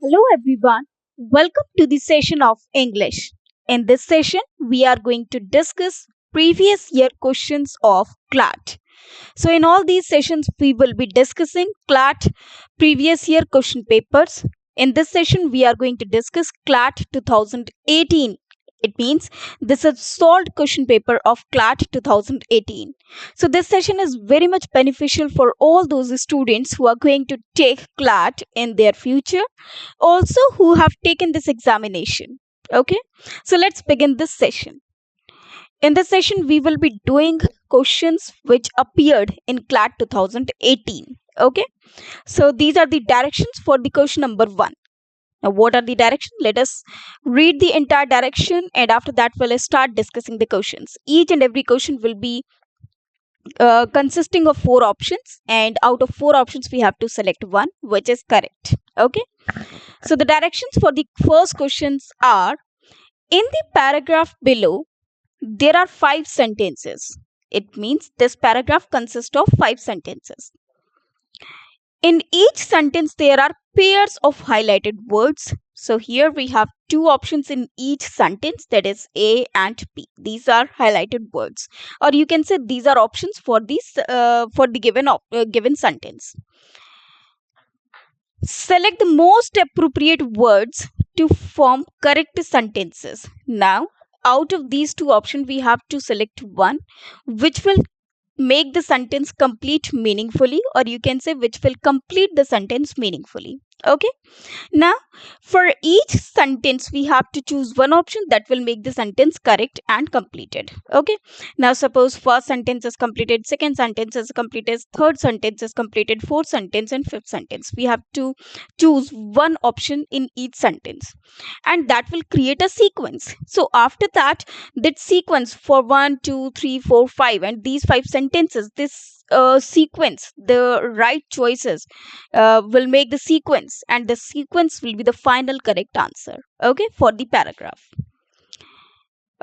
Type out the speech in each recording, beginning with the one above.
Hello everyone, welcome to the session of English. In this session, we are going to discuss previous year questions of CLAT. So, in all these sessions, we will be discussing CLAT previous year question papers. In this session, we are going to discuss CLAT 2018. It means this is solved question paper of CLAT 2018. So this session is very much beneficial for all those students who are going to take CLAT in their future, also who have taken this examination. Okay, so let's begin this session. In this session, we will be doing questions which appeared in CLAT 2018. Okay, so these are the directions for the question number 1. Now, what are the directions? Let us read the entire direction, and after that, we'll start discussing the questions. Each and every question will be consisting of 4 options, and out of 4 options, we have to select one which is correct. Okay, so the directions for the first questions are: in the paragraph below, there are 5 sentences. It means this paragraph consists of 5 sentences. In each sentence, there are pairs of highlighted words. So here we have 2 options in each sentence, that is A and B. These are highlighted words, or you can say these are options for the given sentence. Select the most appropriate words to form correct sentences. Now, out of these 2 options, we have to select one which will make the sentence complete meaningfully, or you can say which will complete the sentence meaningfully. Okay, now for each sentence we have to choose one option that will make the sentence correct and completed. Okay, now suppose first sentence is completed, second sentence is completed, third sentence is completed, fourth sentence and fifth sentence. We have to choose one option in each sentence, and that will create a sequence. So after that, that sequence for 1 2 3 4 5 and these 5 sentences, this sequence, the right choices will make the sequence, and the sequence will be the final correct answer. Okay, for the paragraph.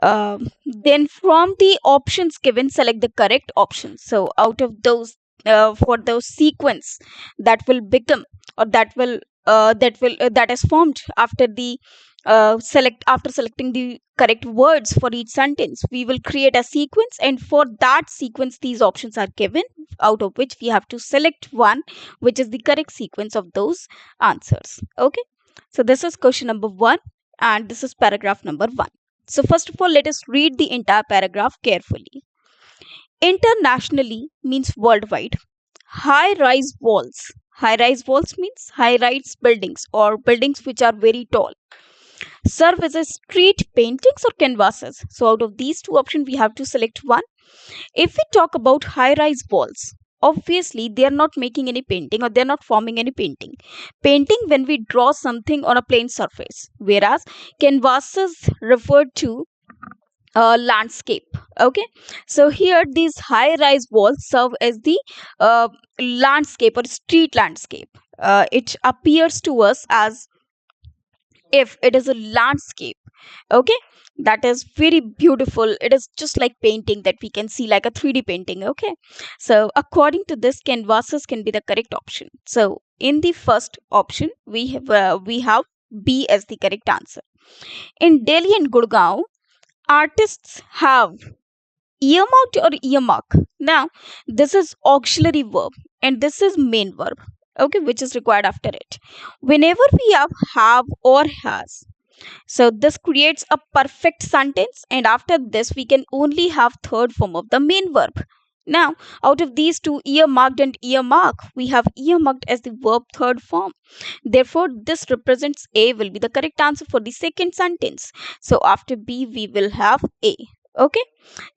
Then from the options given, select the correct option. So out of those, for those sequence that will become, or that is formed after the after selecting the correct words for each sentence, we will create a sequence, and for that sequence these options are given, out of which we have to select one which is the correct sequence of those answers. Okay, so this is question number 1, and this is paragraph number 1. So first of all, let us read the entire paragraph carefully. Internationally means worldwide. High-rise walls. High-rise walls means high-rise buildings, or buildings which are very tall. Serve as a street paintings or canvases. So out of these 2 options, we have to select one. If we talk about high-rise walls, obviously they are not making any painting, or they are not forming any painting. Painting when we draw something on a plain surface, whereas canvases refer to landscape. Okay, so here these high-rise walls serve as the landscape or street landscape. It appears to us as if it is a landscape. Okay, that is very beautiful. It is just like painting that we can see, like a 3D painting. Okay, so according to this, canvases can be the correct option. So in the first option, we have B as the correct answer. In Delhi and Gurgaon, artists have earmarked or earmark. Now this is auxiliary verb, and this is main verb, okay, which is required after it whenever we have or has. So this creates a perfect sentence, and after this we can only have third form of the main verb. Now out of these 2, earmarked and earmark, we have earmarked as the verb third form. Therefore this represents A will be the correct answer for the second sentence. So after B we will have A. Okay,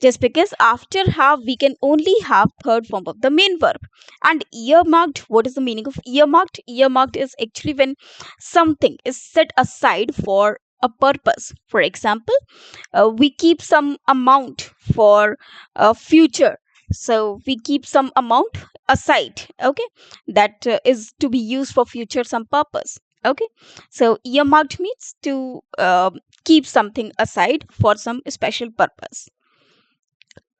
just because after have we can only have third form of the main verb. And earmarked, what is the meaning of earmarked? Earmarked is actually when something is set aside for a purpose. For example, we keep some amount for future, so we keep some amount aside. Okay, that is to be used for future some purpose. Okay, so earmarked means to keep something aside for some special purpose.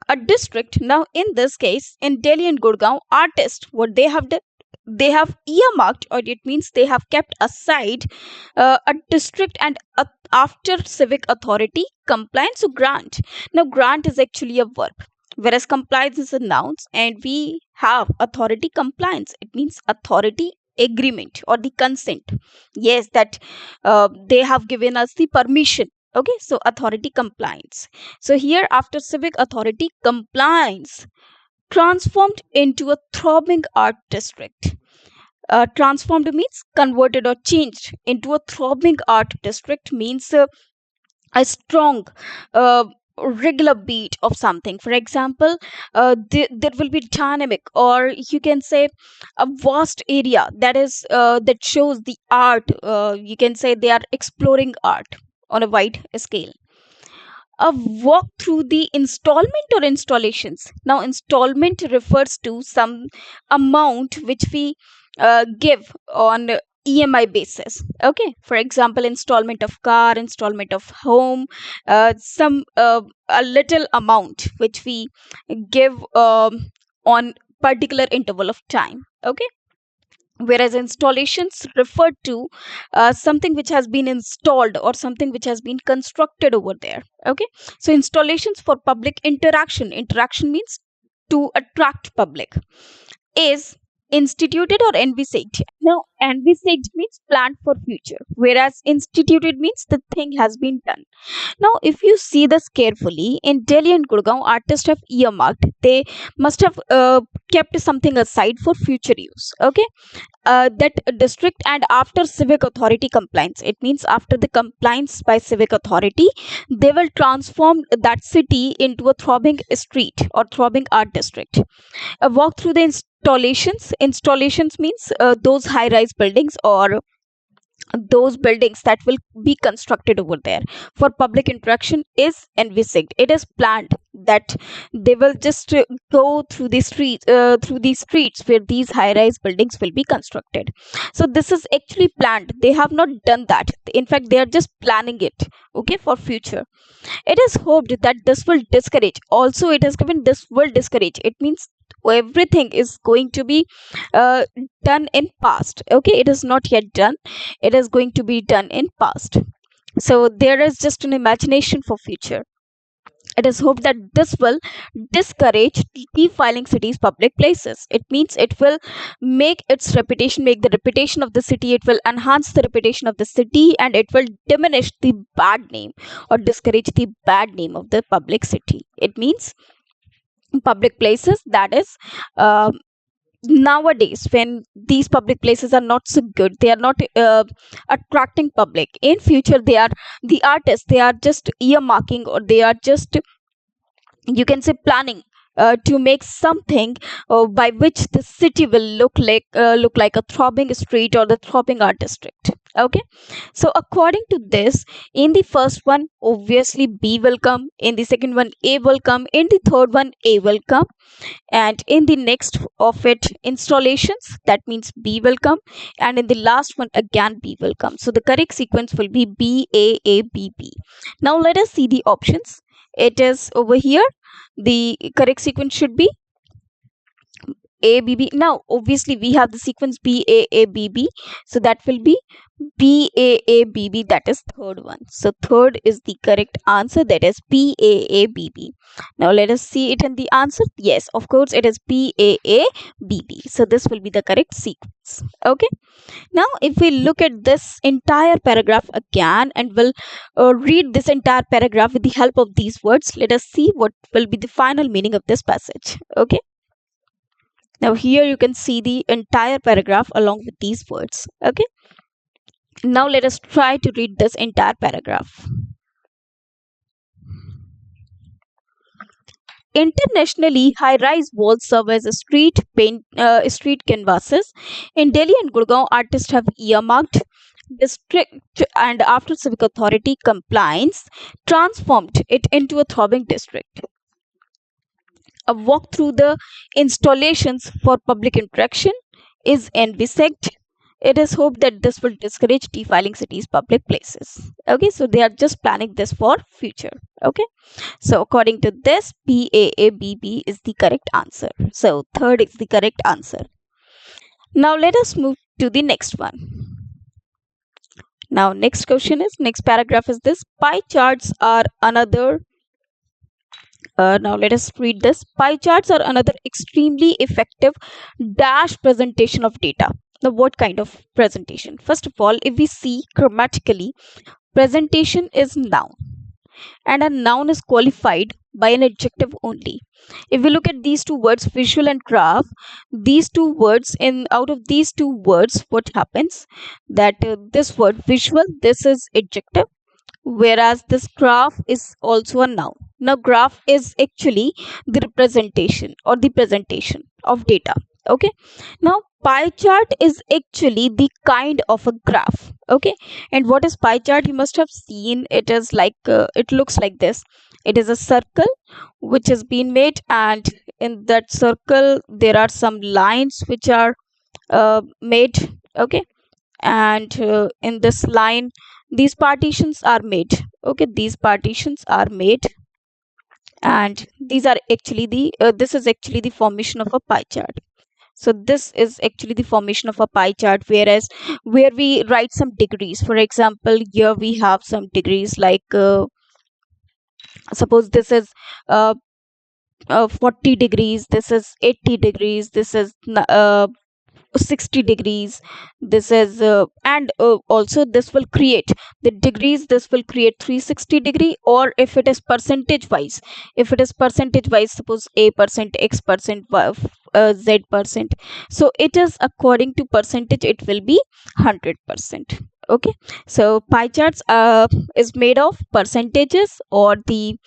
A district, now in this case in Delhi and Gurgaon, artists, what they have done, they have earmarked, or it means they have kept aside a district and after civic authority compliance. So grant, now grant is actually a verb, whereas compliance is a noun, and we have authority compliance. It means authority agreement or the consent. Yes, that they have given us the permission. Okay, so authority compliance. So here, after civic authority compliance transformed into a throbbing art district. Transformed means converted or changed into a throbbing art district, means a strong regular beat of something. For example, there will be dynamic, or you can say a vast area that is that shows the art. You can say they are exploring art on a wide scale. A walk through the installment or installations. Now, installment refers to some amount which we give on EMI basis. Okay, for example, installment of car, installment of home, some a little amount which we give on particular interval of time. Okay, whereas installations refer to something which has been installed or something which has been constructed over there. Okay, so installations for public interaction. Interaction means to attract public, is instituted or envisaged. Now, envisaged means planned for future, whereas instituted means the thing has been done. Now, if you see this carefully, in Delhi and Gurgaon, artists have earmarked. They must have kept something aside for future use. Okay, that district and after civic authority compliance, it means after the compliance by civic authority, they will transform that city into a throbbing street or throbbing art district. A walk through the installations. Installations means those high rise buildings or those buildings that will be constructed over there for public interaction is envisaged. It is planned that they will just go through these streets where these high rise buildings will be constructed. So this is actually planned. They have not done that. In fact, they are just planning it, okay, for future. It is hoped that this will discourage. Also, it has given this will discourage. It means everything is going to be uh, done in past. Okay, it is not yet done. It is going to be done in past. So there is just an imagination for future. It is hoped that this will discourage defiling cities' public places. It means it will make its reputation, make the reputation of the city, it will enhance the reputation of the city, and it will diminish the bad name or discourage the bad name of the public city. It means public places, that is, nowadays when these public places are not so good, they are not attracting public. In future, they are the artists, they are just earmarking, or they are just, you can say, planning to make something by which the city will look like a throbbing street or the throbbing art district. Okay, so according to this, in the first one obviously B will come, in the second one A will come, in the third one A will come, and in the next of it installations, that means B will come, and in the last one again B will come. So the correct sequence will be B A A B B. Now let us see the options. It is over here. The correct sequence should be A B B. Now obviously we have the sequence B A A B B, so that will be B A A B B, that is third one. So third is the correct answer, that is B A A B B. Now let us see it in the answer. Yes, of course it is B A A B B. So this will be the correct sequence. Okay. Now if we look at this entire paragraph again, and we'll read this entire paragraph with the help of these words, let us see what will be the final meaning of this passage. Okay. Now here you can see the entire paragraph along with these words. Okay. Now let us try to read this entire paragraph. Internationally, high-rise walls serve as street canvases. In Delhi and Gurgaon, artists have earmarked district, and after civic authority compliance, transformed it into a throbbing district. A walk through the installations for public interaction is envisaged. It is hoped that this will discourage defiling cities' public places. Okay, so they are just planning this for future. Okay, so according to this, BAABB is the correct answer. So third is the correct answer. Now let us move to the next one. Now next question is, next paragraph is this: pie charts are another now let us read this. Pie charts are another extremely effective dash presentation of data. Now what kind of presentation? First of all, if we see grammatically, presentation is noun, and a noun is qualified by an adjective only. If we look at these two words, visual and graph, these two words, in out of these two words, what happens, that this word visual, this is adjective, whereas this graph is also a noun. Now graph is actually the representation or the presentation of data. Okay, now pie chart is actually the kind of a graph. Okay, and what is pie chart? You must have seen it is like it looks like this. It is a circle which has been made, and in that circle there are some lines which are made. Okay, and in this line these partitions are made. Okay, these partitions are made, and these are actually the this is actually the formation of a pie chart. So this is actually the formation of a pie chart, whereas where we write some degrees, for example here we have some degrees like suppose this is uh, 40 degrees, this is 80 degrees, this is 60 degrees, this is and also this will create the degrees, this will create 360-degree, or if it is percentage wise, if it is percentage wise, suppose a percent, x percent, z percent, so it is according to percentage, it will be 100%. Okay, so pie charts is made of percentages or the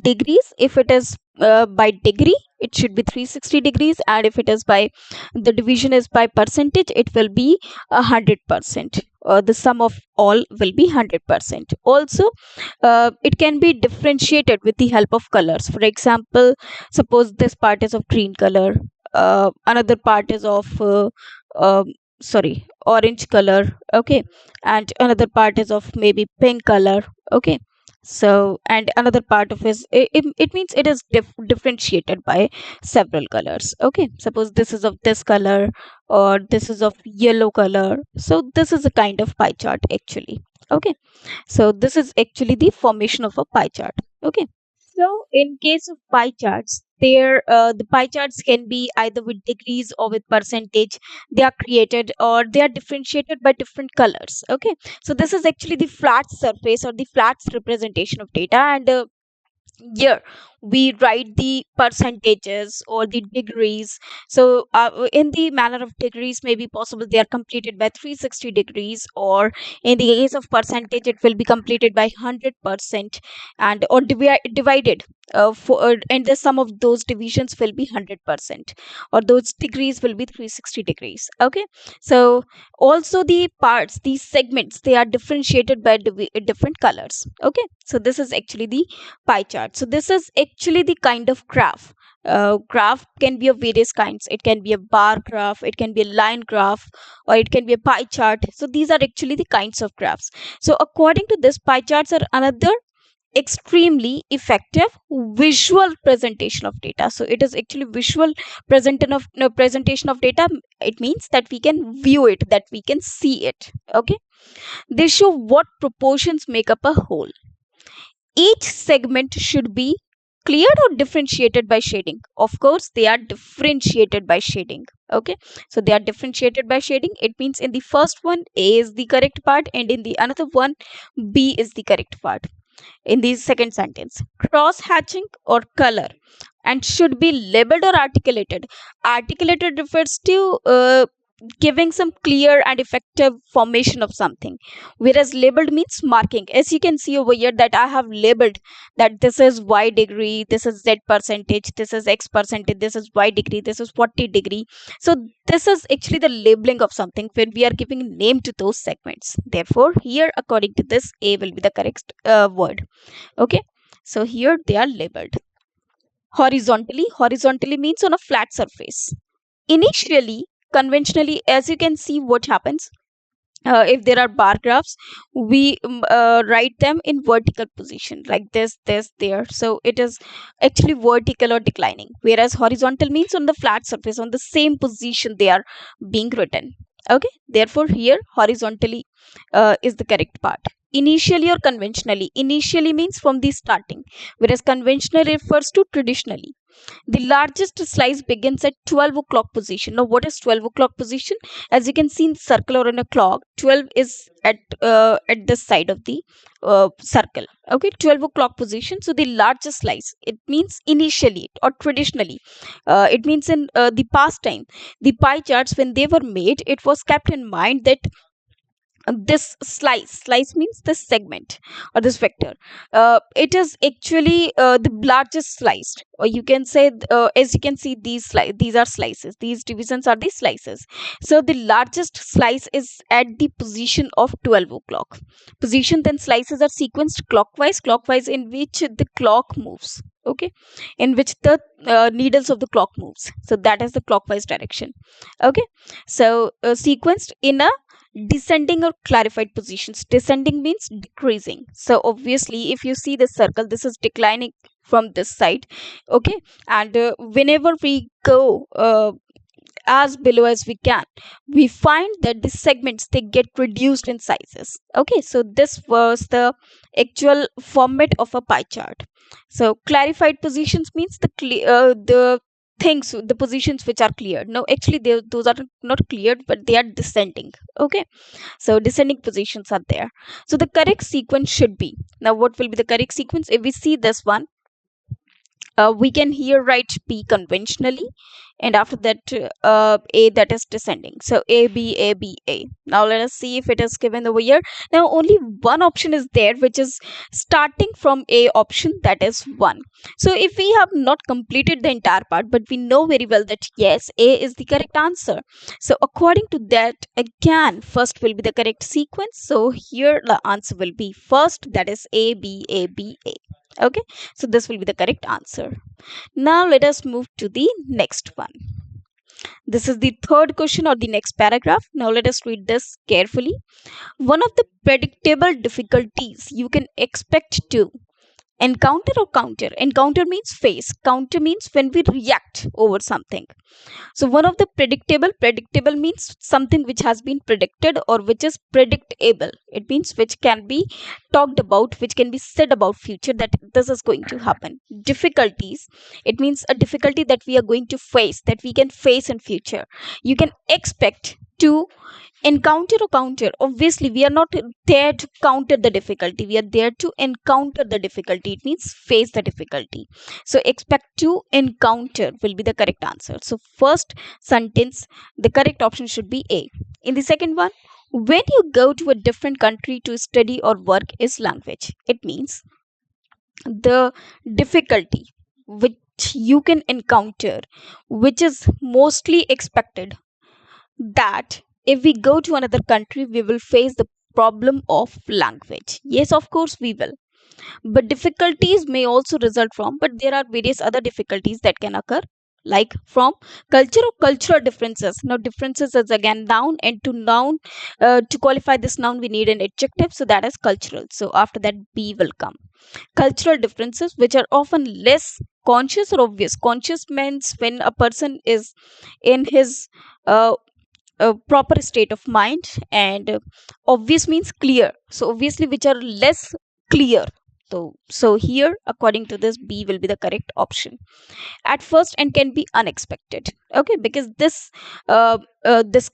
degrees. If it is by degree, it should be 360 degrees, and if it is by the division is by percentage, it will be 100%. The sum of all will be 100%. Also it can be differentiated with the help of colors. For example, suppose this part is of green color, another part is of um sorry, orange color. Okay, and another part is of maybe pink color. Okay, so and another part of it means it is differentiated by several colors. Okay, suppose this is of this color, or this is of yellow color, so this is a kind of pie chart actually. Okay, so this is actually the formation of a pie chart. Okay, so in case of pie charts, there the pie charts can be either with degrees or with percentage. They are created or they are differentiated by different colors. Okay, so this is actually the flat surface or the flat representation of data, and here we write the percentages or the degrees. So in the manner of degrees may be possible they are completed by 360 degrees, or in the case of percentage it will be completed by 100%, and or divided and the sum of those divisions will be 100%, or those degrees will be 360 degrees. Okay, so also the parts, these segments, they are differentiated by different colors. Okay, so this is actually the pie chart. So this is actually the kind of graph. Graph can be of various kinds. It can be a bar graph, it can be a line graph, or it can be a pie chart. So these are actually the kinds of graphs. So according to this, pie charts are another extremely effective visual presentation of data. So it is actually visual presentation of data. It means that we can view it, that we can see it. Okay, they show what proportions make up a whole. Each segment should be cleared or differentiated by shading. Of course they are differentiated by shading. Okay, so they are differentiated by shading. It means in the first one a is the correct part, and in the another one b is the correct part. In the second sentence, cross hatching or color, and should be labeled or articulated. Articulated refers to giving some clear and effective formation of something, whereas labeled means marking. As you can see over here that I have labeled that this is y degree, this is z percentage, this is x percentage, this is y degree, this is 40-degree. So this is actually the labeling of something when we are giving name to those segments. Therefore here according to this a will be the correct word. Okay, so here they are labeled. Horizontally means on a flat surface. Initially, conventionally, as you can see what happens, if there are bar graphs, we write them in vertical position like this there, so it is actually vertical or declining, whereas horizontal means on the flat surface, on the same position they are being written. Okay, therefore here horizontally is the correct part. Initially or conventionally, initially means from the starting, whereas conventionally refers to traditionally. The largest slice begins at 12 o'clock position. Now, what is 12 o'clock position? As you can see in circle or in a clock, 12 is at the side of the circle. Okay, 12 o'clock position. So, the largest slice, it means initially or traditionally. It means in the past time, the pie charts, when they were made, it was kept in mind that this slice means this segment or this vector, it is actually the largest slice, or you can say as you can see these are slices, these divisions are the slices. So the largest slice is at the position of 12 o'clock position. Then slices are sequenced clockwise in which the clock moves. Okay, in which the needles of the clock moves, so that is the clockwise direction. Okay, so sequenced in a descending or clarified positions. Descending means decreasing, so obviously if you see the circle, this is declining from this side. Okay, and whenever we go as below as we can, we find that the segments, they get reduced in sizes. Okay, so this was the actual format of a pie chart. So clarified positions means the things, the positions which are cleared. No, actually those are not cleared, but they are descending. Okay, so descending positions are there. So the correct sequence should be, now what will be the correct sequence? If we see this one, we can here write P conventionally, and after that A, that is descending. So A B A B A. Now let us see if it is given over here. Now only one option is there, which is starting from A option, that is 1. So if we have not completed the entire part, but we know very well that yes, A is the correct answer. So according to that, again, first will be the correct sequence. So here the answer will be first, that is A B A B A. Okay, so this will be the correct answer. Now let us move to the next one. This is the third question or the next paragraph. Now let us read this carefully. One of the predictable difficulties you can expect to encounter or counter. Encounter means face. Counter means when we react over something. So one of the predictable means something which has been predicted or which is predictable. It means which can be talked about, which can be said about future, that this is going to happen. Difficulties, it means a difficulty that we are going to face, that we can face in future. You can expect to encounter or counter. Obviously we are not there to counter the difficulty, we are there to encounter the difficulty. It means face the difficulty. So expect to encounter will be the correct answer. So first sentence, the correct option should be A. In the second one, when you go to a different country to study or work is language. It means the difficulty which you can encounter, which is mostly expected, that if we go to another country, we will face the problem of language. Yes, of course, we will. But difficulties may also result from, but there are various other difficulties that can occur, like from culture or cultural differences. Now, differences is again noun, and to noun, to qualify this noun, we need an adjective, so that is cultural. So, after that, B will come. Cultural differences, which are often less conscious or obvious. Conscious means when a person is in his a proper state of mind, and obvious means clear, so obviously which are less clear. So here according to this, B will be the correct option. At first, and can be unexpected. Okay, because this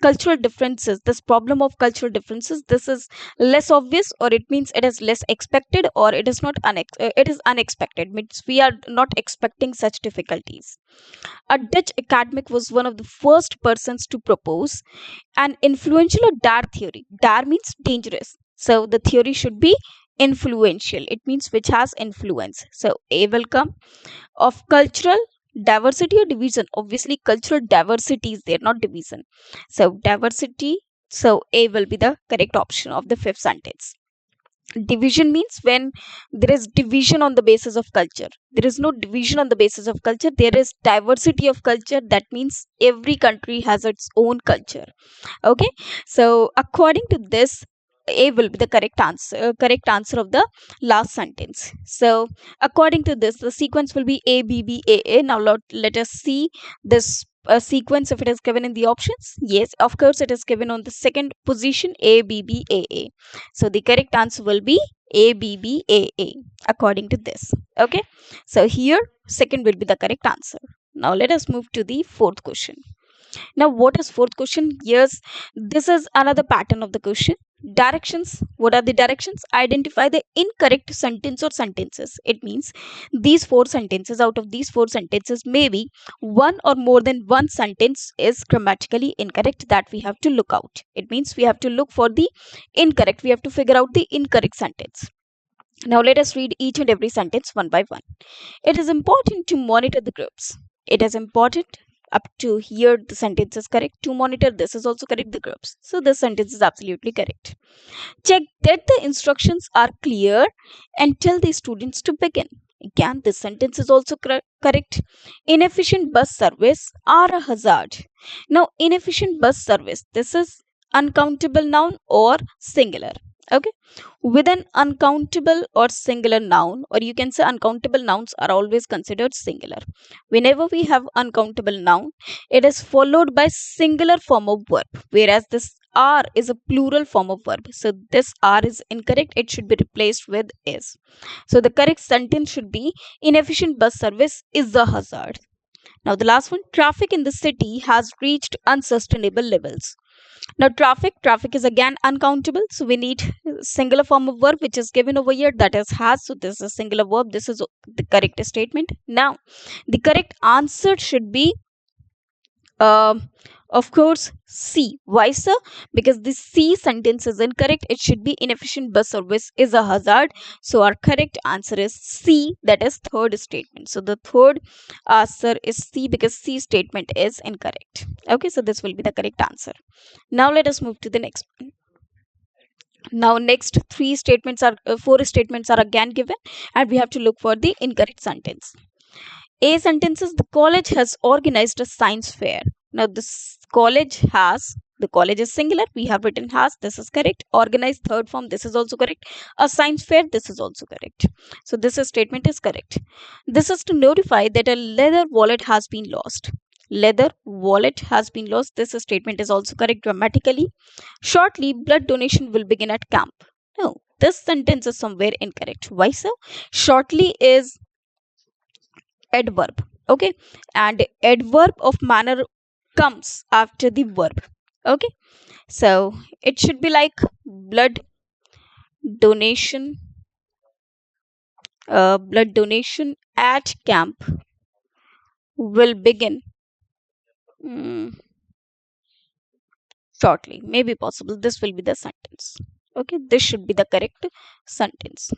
cultural differences, this problem of cultural differences, this is less obvious, or it means it is less expected, or it is not it is unexpected, means we are not expecting such difficulties. A Dutch academic was one of the first persons to propose an influential or dar theory. Dar means dangerous. So the theory should be influential. It means which has influence. So A will come. Of cultural diversity or division. Obviously, cultural diversity is there, not division. So diversity. So A will be the correct option of the fifth sentence. Division means when there is division on the basis of culture. There is no division on the basis of culture. There is diversity of culture. That means every country has its own culture. Okay, so according to this, A will be the correct answer of the last sentence. So according to this, the sequence will be A B B A A. Now let us see this sequence if it is given in the options. Yes, of course it is given on the second position, A B B A A. So the correct answer will be A B B A A according to this. Okay, so here second will be the correct answer. Now let us move to the fourth question. Now, what is fourth question? Yes, this is another pattern of the question. Directions. What are the directions? Identify the incorrect sentence or sentences. It means these four sentences, out of these four sentences, maybe one or more than one sentence is grammatically incorrect that we have to look out. It means we have to look for the incorrect. We have to figure out the incorrect sentence. Now, let us read each and every sentence one by one. It is important to monitor the groups. It is important up to here the sentence is correct. To monitor this is also correct, the groups. So this sentence is absolutely correct. Check that the instructions are clear and tell the students to begin. Again, this sentence is also correct. Inefficient bus service are a hazard. Now, inefficient bus service, this is uncountable noun or singular. Okay, with an uncountable or singular noun, or you can say uncountable nouns are always considered singular. Whenever we have uncountable noun, it is followed by singular form of verb, whereas this are is a plural form of verb. So this are is incorrect. It should be replaced with is. So the correct sentence should be inefficient bus service is a hazard. Now the last one, traffic in the city has reached unsustainable levels. Now traffic is again uncountable. So we need singular form of verb which is given over here, that is has. So this is a singular verb. This is the correct statement. Now the correct answer should be of course C. Why sir? Because the C sentence is incorrect. It should be inefficient bus service is a hazard. So our correct answer is C, that is third statement. So the third answer is C because C statement is incorrect. Okay, so this will be the correct answer. Now let us move to the next one. Now next four statements are again given and we have to look for the incorrect sentence. A sentence is the college has organized a science fair. Now this college has, the college is singular, we have written has, this is correct. Organized third form, this is also correct. A science fair, this is also correct. So this statement is correct. This is to notify that a leather wallet has been lost. Leather wallet has been lost. This statement is also correct grammatically. Shortly, blood donation will begin at camp. No, this sentence is somewhere incorrect. Why so? Shortly is adverb. Okay, and adverb of manner comes after the verb. Okay, so it should be like blood donation at camp will begin shortly. Maybe possible this will be the sentence. Okay, this should be the correct sentence.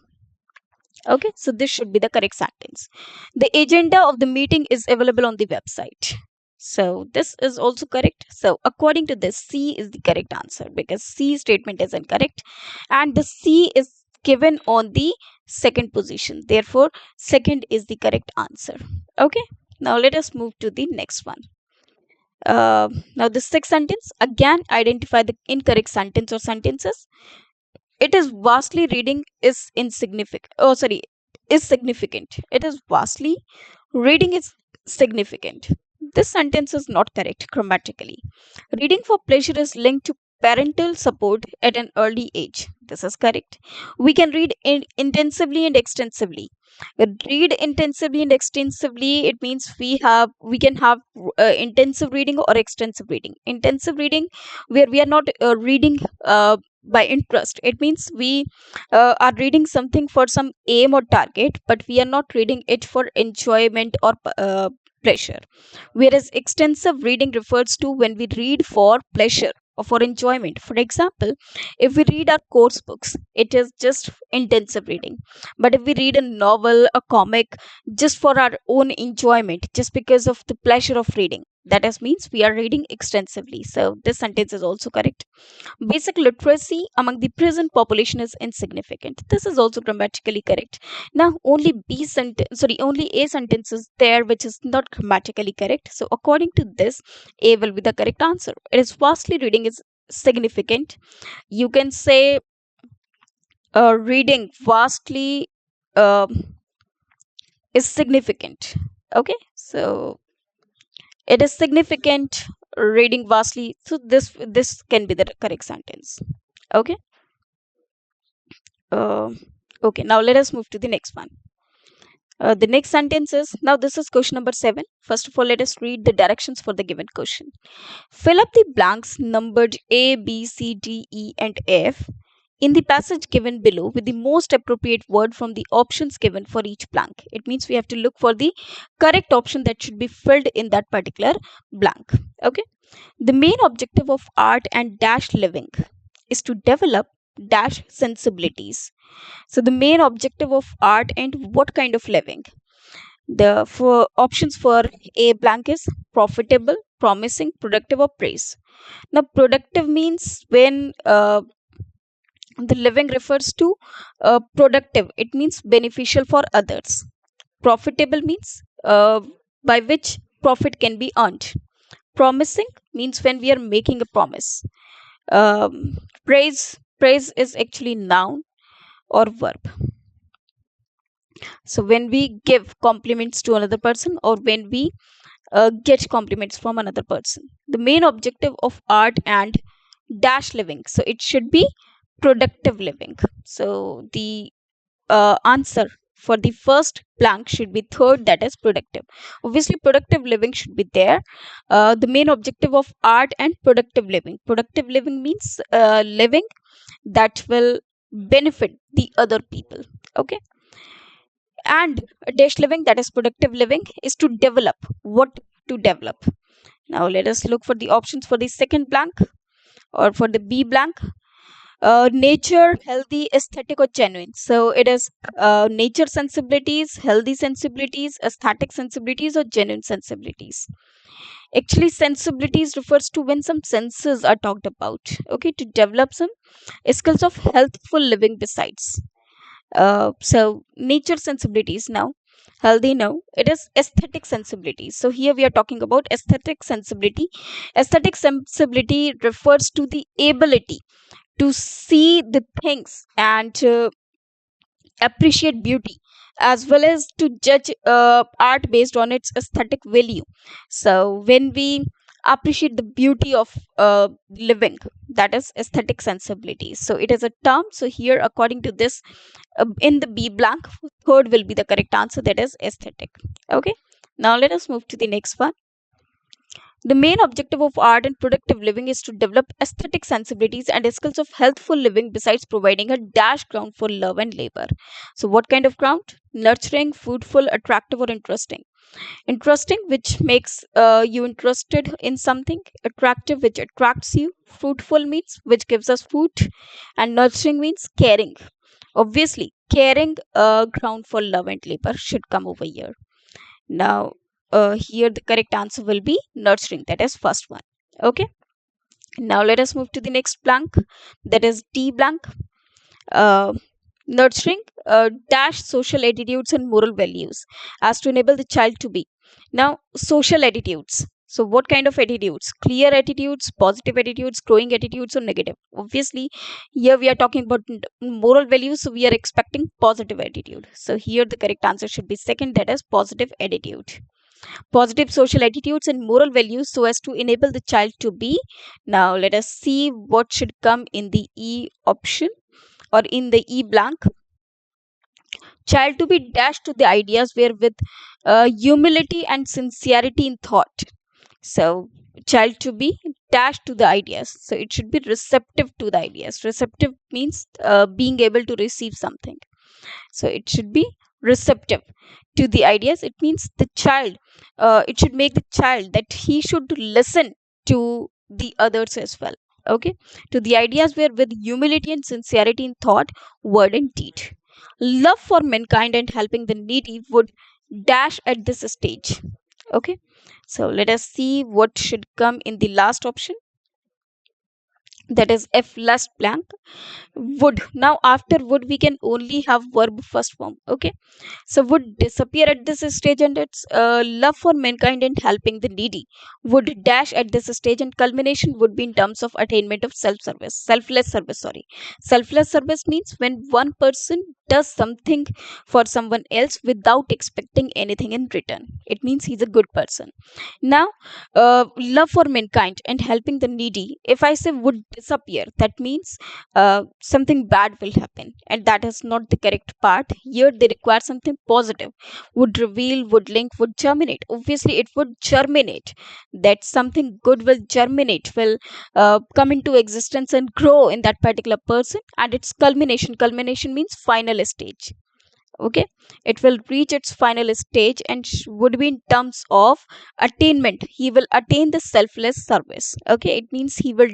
Okay, so this should be the correct sentence. The agenda of the meeting is available on the website. So this is also correct. So according to this, C is the correct answer because C statement is incorrect and the C is given on the second position. Therefore, second is the correct answer. Okay, now let us move to the next one. Now the sixth sentence, again identify the incorrect sentence or sentences. It is vastly reading is insignificant. Oh, sorry, is significant. It is vastly reading is significant. This sentence is not correct grammatically. Reading for pleasure is linked to parental support at an early age. This is correct. We can read intensively and extensively. Read intensively and extensively, it means we can have intensive reading or extensive reading. Intensive reading where we are not reading by interest. It means we are reading something for some aim or target, but we are not reading it for enjoyment or pleasure. Whereas extensive reading refers to when we read for pleasure or for enjoyment. For example, if we read our course books, it is just intensive reading. But if we read a novel, a comic, just for our own enjoyment, just because of the pleasure of reading, That is means we are reading extensively. So this sentence is also correct. Basic literacy among the present population is insignificant. This is also grammatically correct. Now only A sentence is there which is not grammatically correct. So according to this, A will be the correct answer. It is vastly reading is significant. You can say reading vastly uh, is significant. Okay, so it is significant, reading vastly. So this can be the correct sentence. Okay. uh, okay, now let us move to the next one. The next sentence is, now this is question number 7. First of all, let us read the directions for the given question. Fill up the blanks numbered A, B, C, D, E, and F in the passage given below with the most appropriate word from the options given for each blank. It means we have to look for the correct option that should be filled in that particular blank. Okay. The main objective of art and dash living is to develop dash sensibilities. So the main objective of art and what kind of living? The for options for A blank is profitable, promising, productive, or praise. Now, productive means when the living refers to productive, it means beneficial for others. Profitable means by which profit can be earned. Promising means when we are making a promise. Praise is actually noun or verb. So when we give compliments to another person, or when we get compliments from another person, the main objective of art and dash living, so it should be productive living. So the answer for the first blank should be third, that is productive. Obviously productive living should be there. The main objective of art and productive living means living that will benefit the other people. Okay. And dash living, that is productive living, is to develop. What to develop? Now let us look for the options for the second blank, or for the B blank. Nature, healthy, aesthetic, or genuine. So it is nature sensibilities, healthy sensibilities, aesthetic sensibilities, or genuine sensibilities. Actually sensibilities refers to when some senses are talked about. Okay, to develop some skills of healthful living besides. So nature sensibilities. Now healthy, now it is aesthetic sensibilities. So here we are talking about aesthetic sensibility. Aesthetic sensibility refers to the ability to see the things and appreciate beauty, as well as to judge art based on its aesthetic value. So when we appreciate the beauty of living, that is aesthetic sensibilities. So it is a term. So here according to this, in the B blank, third will be the correct answer, that is aesthetic. Okay, now let us move to the next one. The main objective of art and productive living is to develop aesthetic sensibilities and skills of healthful living besides providing a dash ground for love and labor. So what kind of ground? Nurturing, fruitful, attractive, or interesting. Interesting, which makes you interested in something. Attractive, which attracts you. Fruitful means which gives us food. And nurturing means caring. Obviously, caring ground for love and labor should come over here. Now, here the correct answer will be nurturing, that is first one. Okay. Now let us move to the next blank, that is D blank. Uh, Nurturing dash social attitudes and moral values as to enable the child to be. Now, social attitudes. So what kind of attitudes? Clear attitudes, positive attitudes, growing attitudes, or negative? Obviously, here we are talking about moral values, so we are expecting positive attitude. So here the correct answer should be second, that is positive attitude. Positive social attitudes and moral values so as to enable the child to be. Now let us see what should come in the E option, or in the E blank. Child to be dashed to the ideas where with humility and sincerity in thought. So child to be dashed to the ideas, so it should be receptive to the ideas. Receptive means being able to receive something, so it should be receptive to the ideas. It means the child, it should make the child that he should listen to the others as well. Okay, to the ideas where with humility and sincerity in thought, word, and deed. Love for mankind and helping the needy would dash at this stage. Okay, so let us see what should come in the last option, that is F last blank. Would. Now after would we can only have verb first form. Okay, so would disappear at this stage, and its love for mankind and helping the needy would dash at this stage, and culmination would be in terms of attainment of selfless service. Sorry, selfless service means when one person does something for someone else without expecting anything in return. It means he's a good person. Now, love for mankind and helping the needy, if I say would disappear, that means something bad will happen, and that is not the correct part. Here they require something positive. Would reveal, would link, would germinate. Obviously it would germinate, that something good will germinate, will come into existence and grow in that particular person. And its culmination means final stage. Okay, it will reach its final stage and would be in terms of attainment. He will attain the selfless service. Okay, it means he will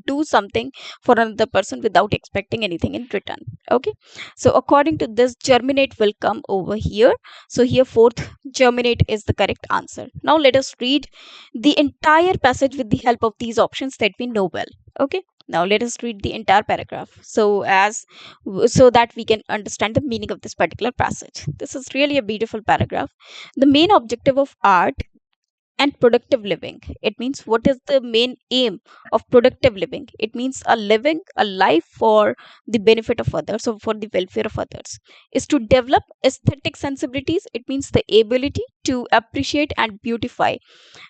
do something for another person without expecting anything in return. Okay, so according to this, germinate will come over here. So here fourth, germinate is the correct answer. Now let us read the entire passage with the help of these options that we know well. Okay, now let us read the entire paragraph, so that we can understand the meaning of this particular passage. This is really a beautiful paragraph. The main objective of art and productive living. It means what is the main aim of productive living? It means a life for the benefit of others or for the welfare of others. Is to develop aesthetic sensibilities. It means the ability to appreciate and beautify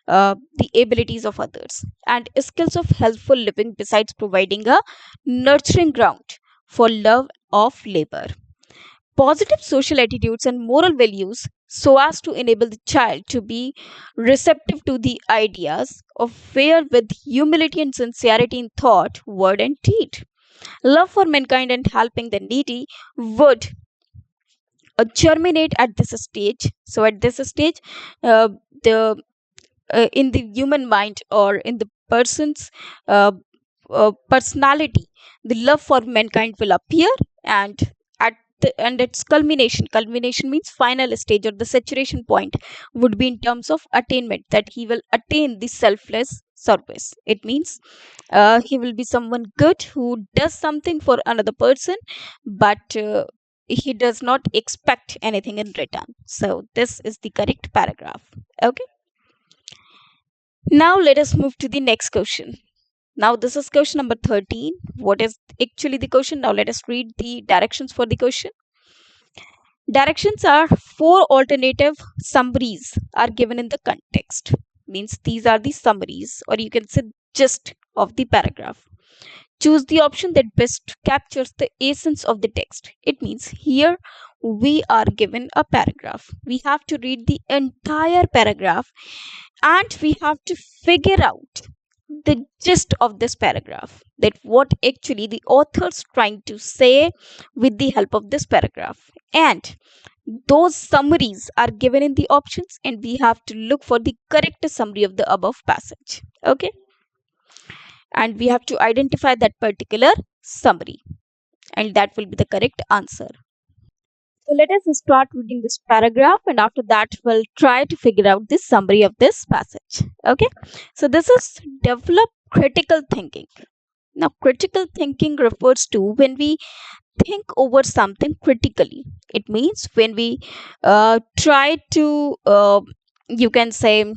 the abilities of others, and skills of healthful living, besides providing a nurturing ground for love of labor. Positive social attitudes and moral values so as to enable the child to be receptive to the ideas of fair with humility and sincerity in thought, word, and deed. Love for mankind and helping the needy would germinate at this stage. So, at this stage, the in the human mind or in the person's uh, personality, the love for mankind will appear, and and its culmination means final stage or the saturation point would be in terms of attainment, that he will attain the selfless service. It means he will be someone good who does something for another person, but he does not expect anything in return. So this is the correct paragraph. Okay, now let us move to the next question. Now this is question number 13. What is actually the question? Now let us read the directions for the question. Directions are four alternative summaries are given in the context. Means these are the summaries, or you can say gist of the paragraph. Choose the option that best captures the essence of the text. It means here we are given a paragraph. We have to read the entire paragraph, and we have to figure out the gist of this paragraph, that what actually the author's trying to say with the help of this paragraph. And those summaries are given in the options, and we have to look for the correct summary of the above passage. Okay, and we have to identify that particular summary, and that will be the correct answer. So let us start reading this paragraph, and after that we'll try to figure out the summary of this passage. Okay, so this is develop critical thinking. Now critical thinking refers to when we think over something critically. It means when we try to you can say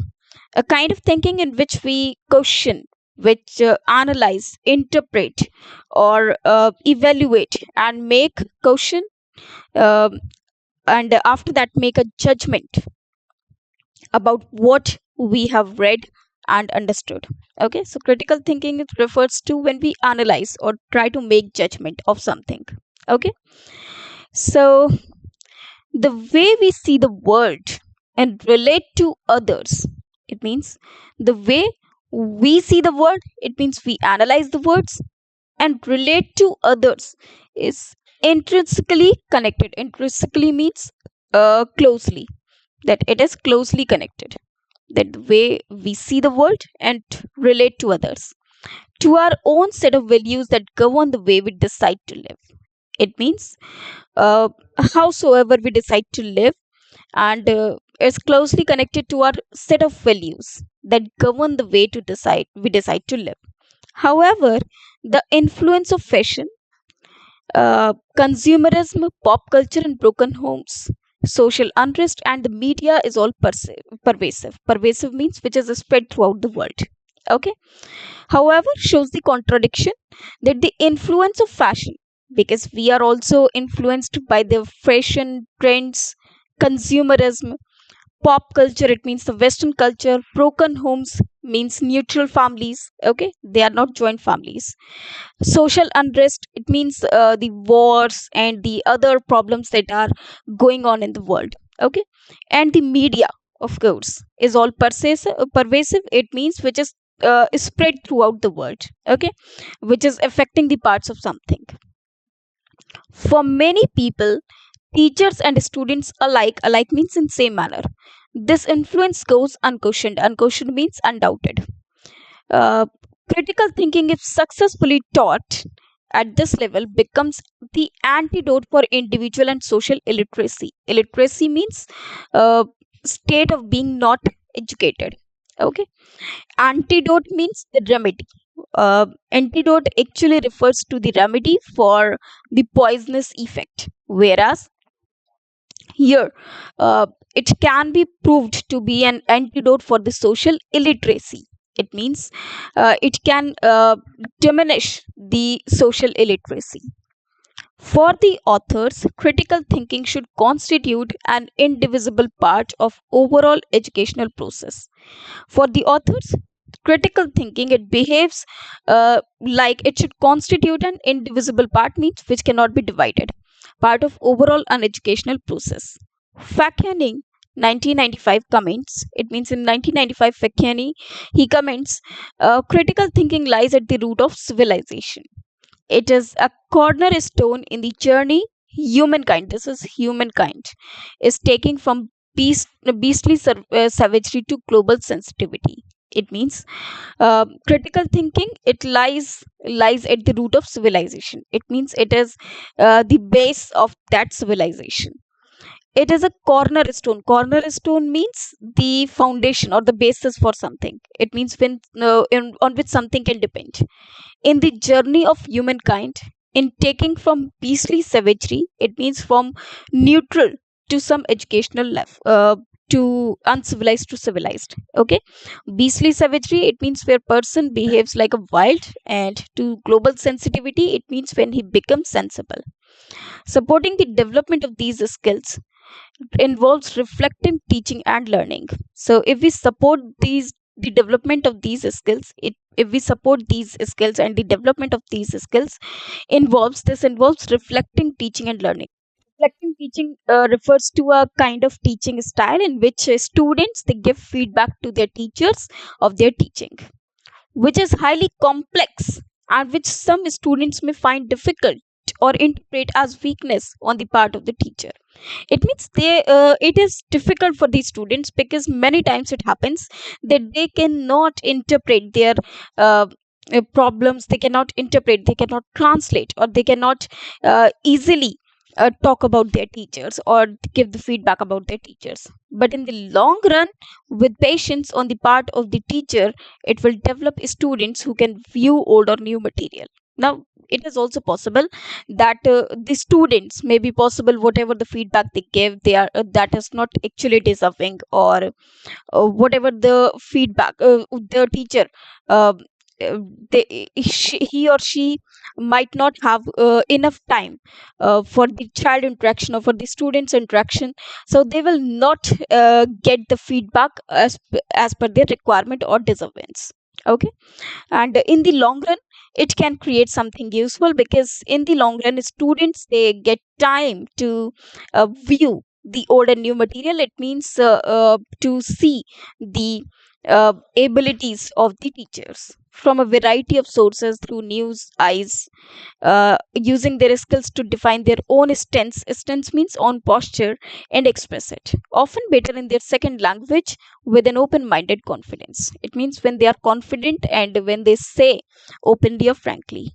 a kind of thinking in which we question, which analyze, interpret, or evaluate and make question, um, and after that make a judgment about what we have read and understood. Okay, so critical thinking it refers to when we analyze or try to make judgment of something. Okay, so the way we see the world and relate to others, it means the way we see the world, it means we analyze the words and relate to others is intrinsically connected. Intrinsically means closely, that it is closely connected, that the way we see the world and relate to others to our own set of values that govern the way we decide to live. It means uh, howsoever we decide to live, and is closely connected to our set of values that govern the way to decide we decide to live. However, the influence of fashion, consumerism, pop culture, and broken homes, social unrest, and the media is all pervasive. Pervasive means which is spread throughout the world. Okay. However, shows the contradiction that the influence of fashion, because we are also influenced by the fashion trends, consumerism, pop culture, it means the Western culture, broken homes means neutral families, okay, they are not joint families, social unrest, it means the wars and the other problems that are going on in the world, okay, and the media, of course, is all pervasive, it means which is spread throughout the world, okay, which is affecting the parts of something. For many people, teachers and students alike means in same manner, this influence goes unquestioned. Unquestioned means undoubted. uh, Critical thinking, if successfully taught at this level, becomes the antidote for individual and social illiteracy. Illiteracy means uh, state of being not educated, okay. Antidote means the remedy. Antidote actually refers to the remedy for the poisonous effect, whereas here, it can be proved to be an antidote for the social illiteracy. It means it can diminish the social illiteracy. For the authors, critical thinking should constitute an indivisible part of overall educational process. For the authors, critical thinking, it behaves like it should constitute an indivisible part, means which cannot be divided, part of overall an educational process. Fakyaning 1995 comments, it means in 1995 Fakyaning, he comments, critical thinking lies at the root of civilization. It is a cornerstone in the journey humankind, this is humankind, is taking from beastly savagery to global sensitivity. It means critical thinking, it lies at the root of civilization. It means it is the base of that civilization. It is a cornerstone. Cornerstone means the foundation or the basis for something. It means on which something can depend in the journey of humankind, in taking from beastly savagery, it means from neutral to some educational level, to uncivilized to civilized, okay. Beastly savagery, it means where person behaves like a wild, and to global sensitivity, it means when he becomes sensible. Supporting the development of these skills involves reflective teaching and learning. So if we support these the development of these skills, if we support these skills, and the development of these skills involves reflecting teaching and learning. Reflecting teaching refers to a kind of teaching style in which students they give feedback to their teachers of their teaching, which is highly complex and which some students may find difficult or interpret as weakness on the part of the teacher. It means it is difficult for these students, because many times it happens that they cannot interpret their uh, problems, they cannot interpret, they cannot translate, or they cannot easily talk about their teachers or give the feedback about their teachers. But in the long run, with patience on the part of the teacher, it will develop students who can view old or new material. Now, it is also possible that the students may be possible whatever the feedback they give, they are that is not actually deserving, or whatever the feedback the teacher uh, he or she might not have enough time for the child interaction or for the students interaction, so they will not get the feedback as per their requirement or deservance, okay. And in the long run, it can create something useful, because in the long run students they get time to view the old and new material. It means to see the abilities of the teachers from a variety of sources through news eyes, using their skills to define their own stance. Stance means on posture, and express it, often better in their second language, with an open minded confidence. It means when they are confident and when they say openly or frankly.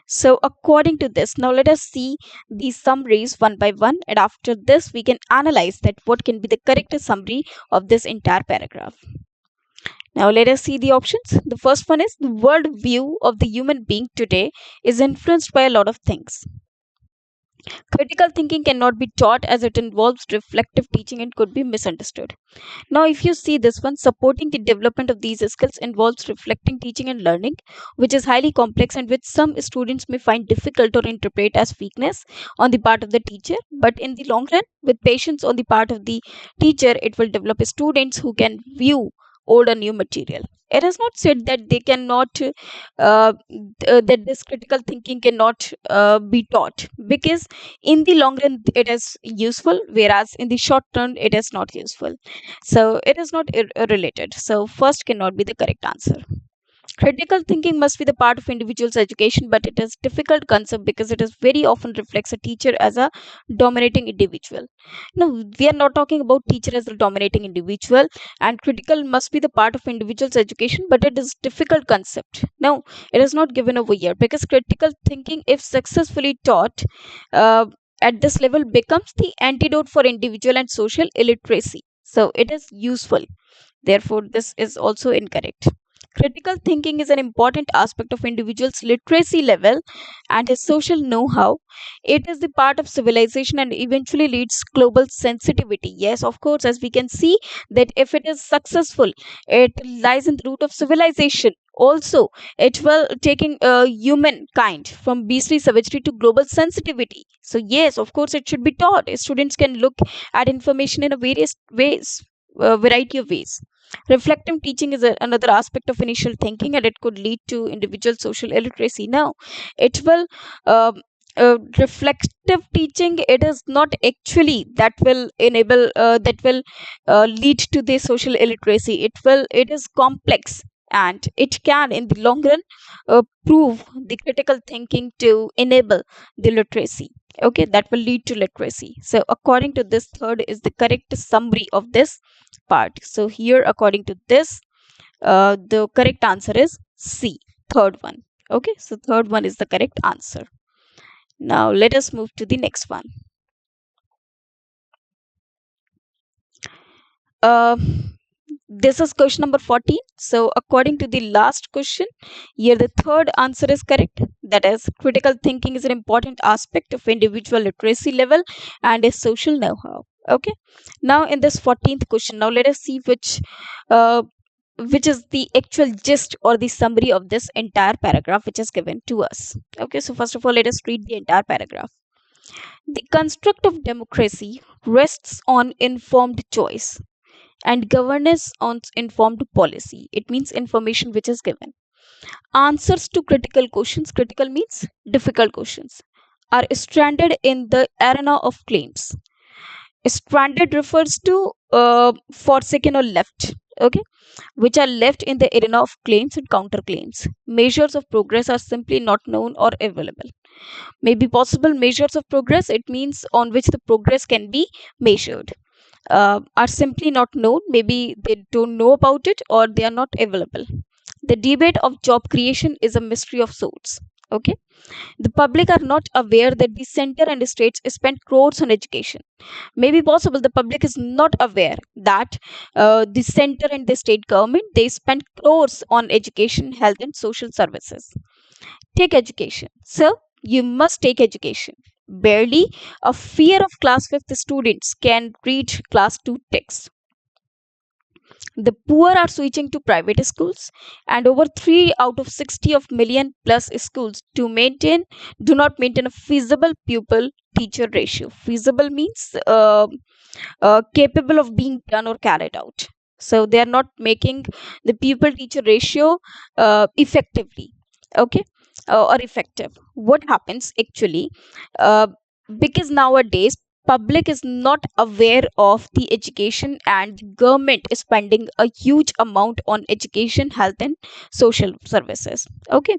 So according to this, now let us see these summaries one by one, and after this we can analyze that what can be the correct summary of this entire paragraph. Now let us see the options. The first one is the world view of the human being today is influenced by a lot of things. Critical thinking cannot be taught as it involves reflective teaching and could be misunderstood. Now, if you see this one, supporting the development of these skills involves reflecting teaching and learning, which is highly complex and which some students may find difficult or interpret as weakness on the part of the teacher. But in the long run, with patience on the part of the teacher, it will develop students who can view old and new material. It has not said that they cannot, that this critical thinking cannot be taught, because in the long run it is useful, whereas in the short term it is not useful. So it is not related. So first cannot be the correct answer. Critical thinking must be the part of individual's education, but it is difficult concept because it is very often reflects a teacher as a dominating individual. No, we are not talking about teacher as a dominating individual, and critical must be the part of individual's education, but it is difficult concept. No, it is not given over here, because critical thinking, if successfully taught uh, at this level, becomes the antidote for individual and social illiteracy. So it is useful. Therefore, this is also incorrect. Critical thinking is an important aspect of individual's literacy level and his social know-how. It is the part of civilization and eventually leads global sensitivity. Yes, of course, as we can see that if it is successful, it lies in the root of civilization. Also, it will taking humankind from beastly savagery to global sensitivity. So yes, of course, it should be taught. Students can look at information in a various ways, variety of ways. Reflective teaching is another aspect of initial thinking, and it could lead to individual social illiteracy. Now, it will reflective teaching. It is not actually that will enable that will lead to the social illiteracy. It is complex, and it can, in the long run, prove the critical thinking to enable the literacy. Okay, that will lead to literacy. So according to this, third is the correct summary of this part. So here, according to this, the correct answer is C, third one. Okay, so third one is the correct answer. Now let us move to the next one. uh, this is question number 14. So according to the last question, here the third answer is correct, that is critical thinking is an important aspect of individual literacy level and a social know-how. Okay, now in this 14th question, now let us see uh, which is the actual gist or the summary of this entire paragraph which is given to us. Okay, so first of all, let us read the entire paragraph. The construct of democracy rests on informed choice and governance on informed policy. It means information which is given. Answers to critical questions, critical means difficult questions, are stranded in the arena of claims. Stranded refers to forsaken or left. Okay, which are left in the arena of claims and counterclaims. Measures of progress are simply not known or available. Maybe possible measures of progress, it means on which the progress can be measured, are simply not known. Maybe they don't know about it or they are not available. The debate of job creation is a mystery of sorts. Okay, the public are not aware that the center and states spend crores on education. Maybe possible the public is not aware that the center and the state government, they spend crores on education, health and social services. Take education. So you must take education. Barely a fear of class 5th students can read class 2 text. The poor are switching to private schools, and over 3 out of 60 of million plus schools do not maintain a feasible pupil teacher ratio. Feasible means capable of being done or carried out. So they are not making the pupil teacher ratio effectively. Okay, or effective. What happens actually, uh, because nowadays public is not aware of the education, and government is spending a huge amount on education, health and social services. Okay,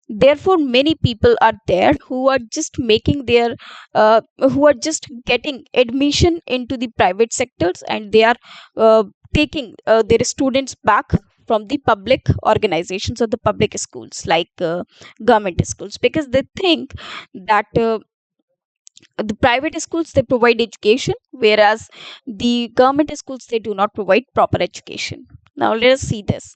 therefore many people are there who are just making their who are just getting admission into the private sectors, and they are taking their students back from the public organizations or the public schools, like government schools, because they think that the private schools, they provide education, whereas the government schools, they do not provide proper education. Now let us see this.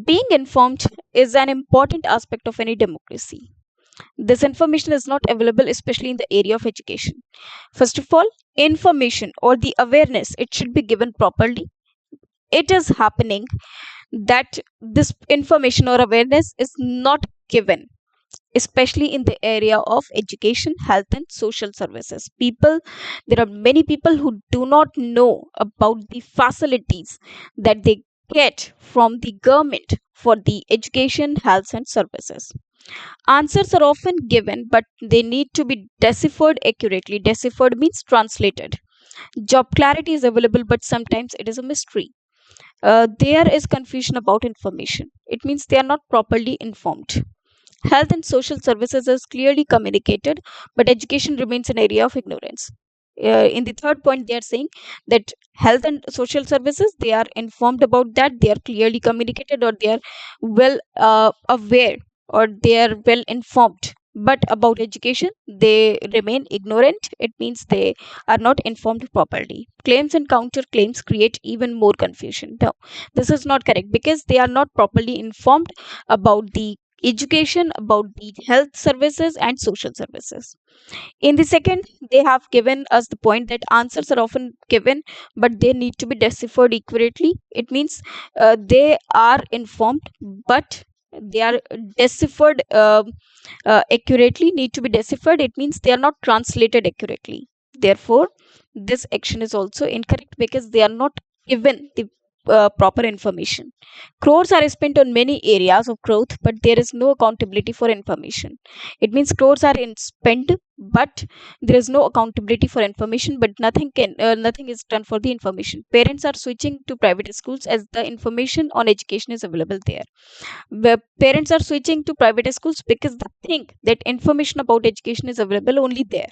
Being informed is an important aspect of any democracy. This information is not available, especially in the area of education. First of all, information or the awareness, it should be given properly. It is happening that this information or awareness is not given, especially in the area of education, health, and social services. There are many people who do not know about the facilities that they get from the government for the education, health, and services. Answers are often given, but they need to be deciphered accurately. Deciphered means translated. Job clarity is available, but sometimes it is a mystery. There is confusion about information. It means they are not properly informed. Health and social services is clearly communicated, but education remains an area of ignorance. In the third point, they are saying that health and social services, they are informed about that, they are clearly communicated, or they are well aware, or they are well informed. But about education, they remain ignorant. It means they are not informed properly. Claims and counterclaims create even more confusion. No, this is not correct, because they are not properly informed about the education, about the health services and social services. In the second, they have given us the point that answers are often given, but they need to be deciphered accurately. It means they are informed, but they are deciphered accurately, need to be deciphered. It means they are not translated accurately. Therefore, this action is also incorrect, because they are not given the proper information. Crores are spent on many areas of growth, but there is no accountability for information. It means crores are spent, but there is no accountability for information, but nothing is done for the information. Parents are switching to private schools as the information on education is available there. Where parents are switching to private schools because they think that information about education is available only there.